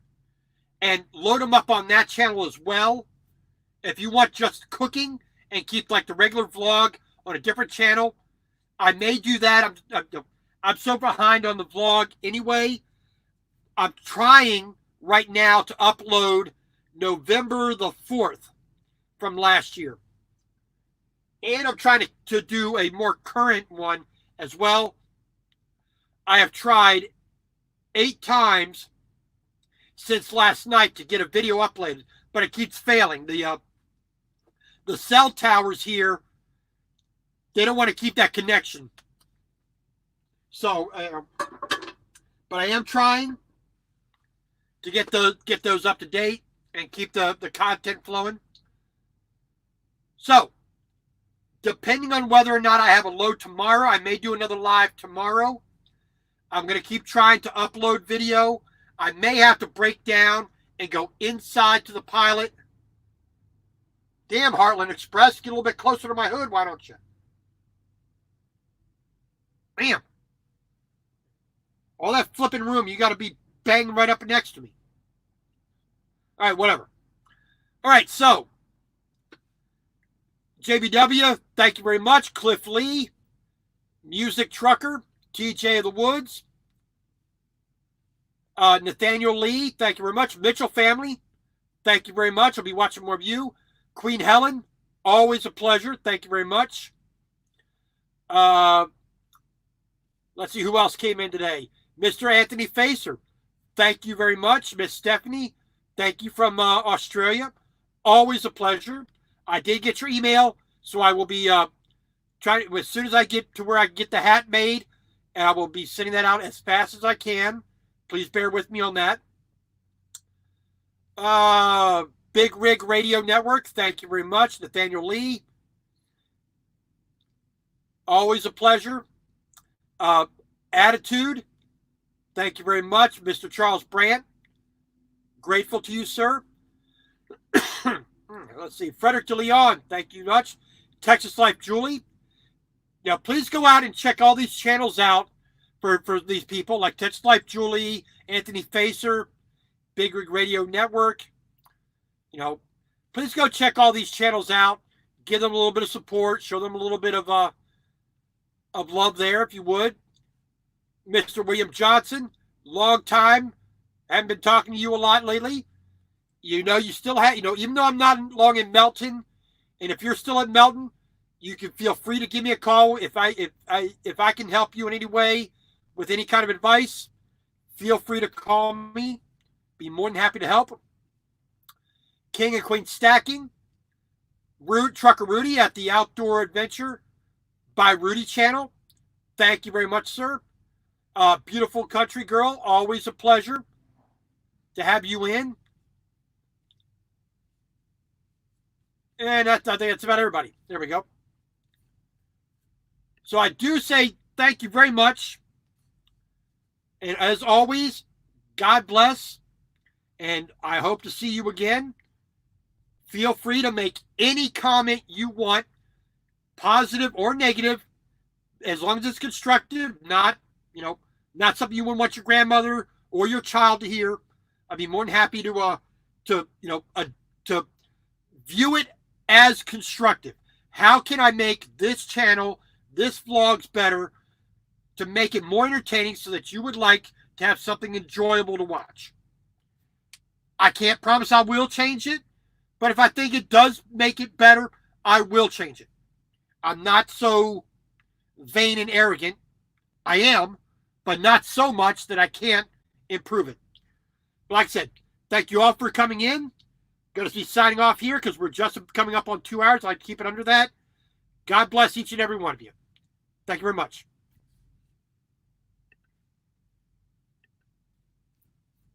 and load them up on that channel as well. If you want just cooking and keep like the regular vlog on a different channel, I may do that. I'm so behind on the vlog anyway. I'm trying right now to upload November the 4th from last year. And I'm trying to do a more current one as well. I have tried 8 times since last night to get a video uploaded, but it keeps failing. The cell towers here, they don't want to keep that connection. So, but I am trying to get those up to date and keep the content flowing. So, depending on whether or not I have a load tomorrow, I may do another live tomorrow. I'm going to keep trying to upload video. I may have to break down and go inside to the pilot. Damn, Heartland Express, get a little bit closer to my hood, why don't you? Bam. All that flipping room, you got to be banging right up next to me. All right, whatever. All right, so JBW, thank you very much. Cliff Lee, Music Trucker, TJ of the Woods, Nathaniel Lee, thank you very much. Mitchell family, thank you very much. I'll be watching more of you. Queen Helen, always a pleasure. Thank you very much. Let's see who else came in today. Mr. Anthony Facer, thank you very much. Miss Stephanie, thank you from Australia. Always a pleasure. I did get your email, so I will be trying as soon as I get to where I can get the hat made, and I will be sending that out as fast as I can. Please bear with me on that. Big Rig Radio Network, thank you very much. Nathaniel Lee, always a pleasure. Attitude, thank you very much. Mr. Charles Brandt, grateful to you, sir. Let's see. Frederick DeLeon, thank you much. Texas Life Julie. Now, please go out and check all these channels out for these people like Texas Life Julie, Anthony Facer, Big Rig Radio Network. You know, please go check all these channels out. Give them a little bit of support. Show them a little bit of love there, if you would. Mr. William Johnson, long time. Haven't been talking to you a lot lately. You know, you still have, even though I'm not long in Melton, and if you're still in Melton, you can feel free to give me a call. If I can help you in any way with any kind of advice, feel free to call me. Be more than happy to help. King and Queen Stacking, Trucker Rudy at the Outdoor Adventure by Rudy channel. Thank you very much, sir. Beautiful country girl, always a pleasure to have you in. And I think that's about everybody. There we go. So I do say thank you very much. And as always, God bless. And I hope to see you again. Feel free to make any comment you want, positive or negative, as long as it's constructive, not something you wouldn't want your grandmother or your child to hear. I'd be more than happy to view it as constructive. How can I make this channel, this vlogs better to make it more entertaining so that you would like to have something enjoyable to watch? I can't promise I will change it, but if I think it does make it better, I will change it. I'm not so vain and arrogant. I am, but not so much that I can't improve it. But like I said, thank you all for coming in. Going to be signing off here because we're just coming up on 2 hours. I like to keep it under that. God bless each and every one of you. Thank you very much.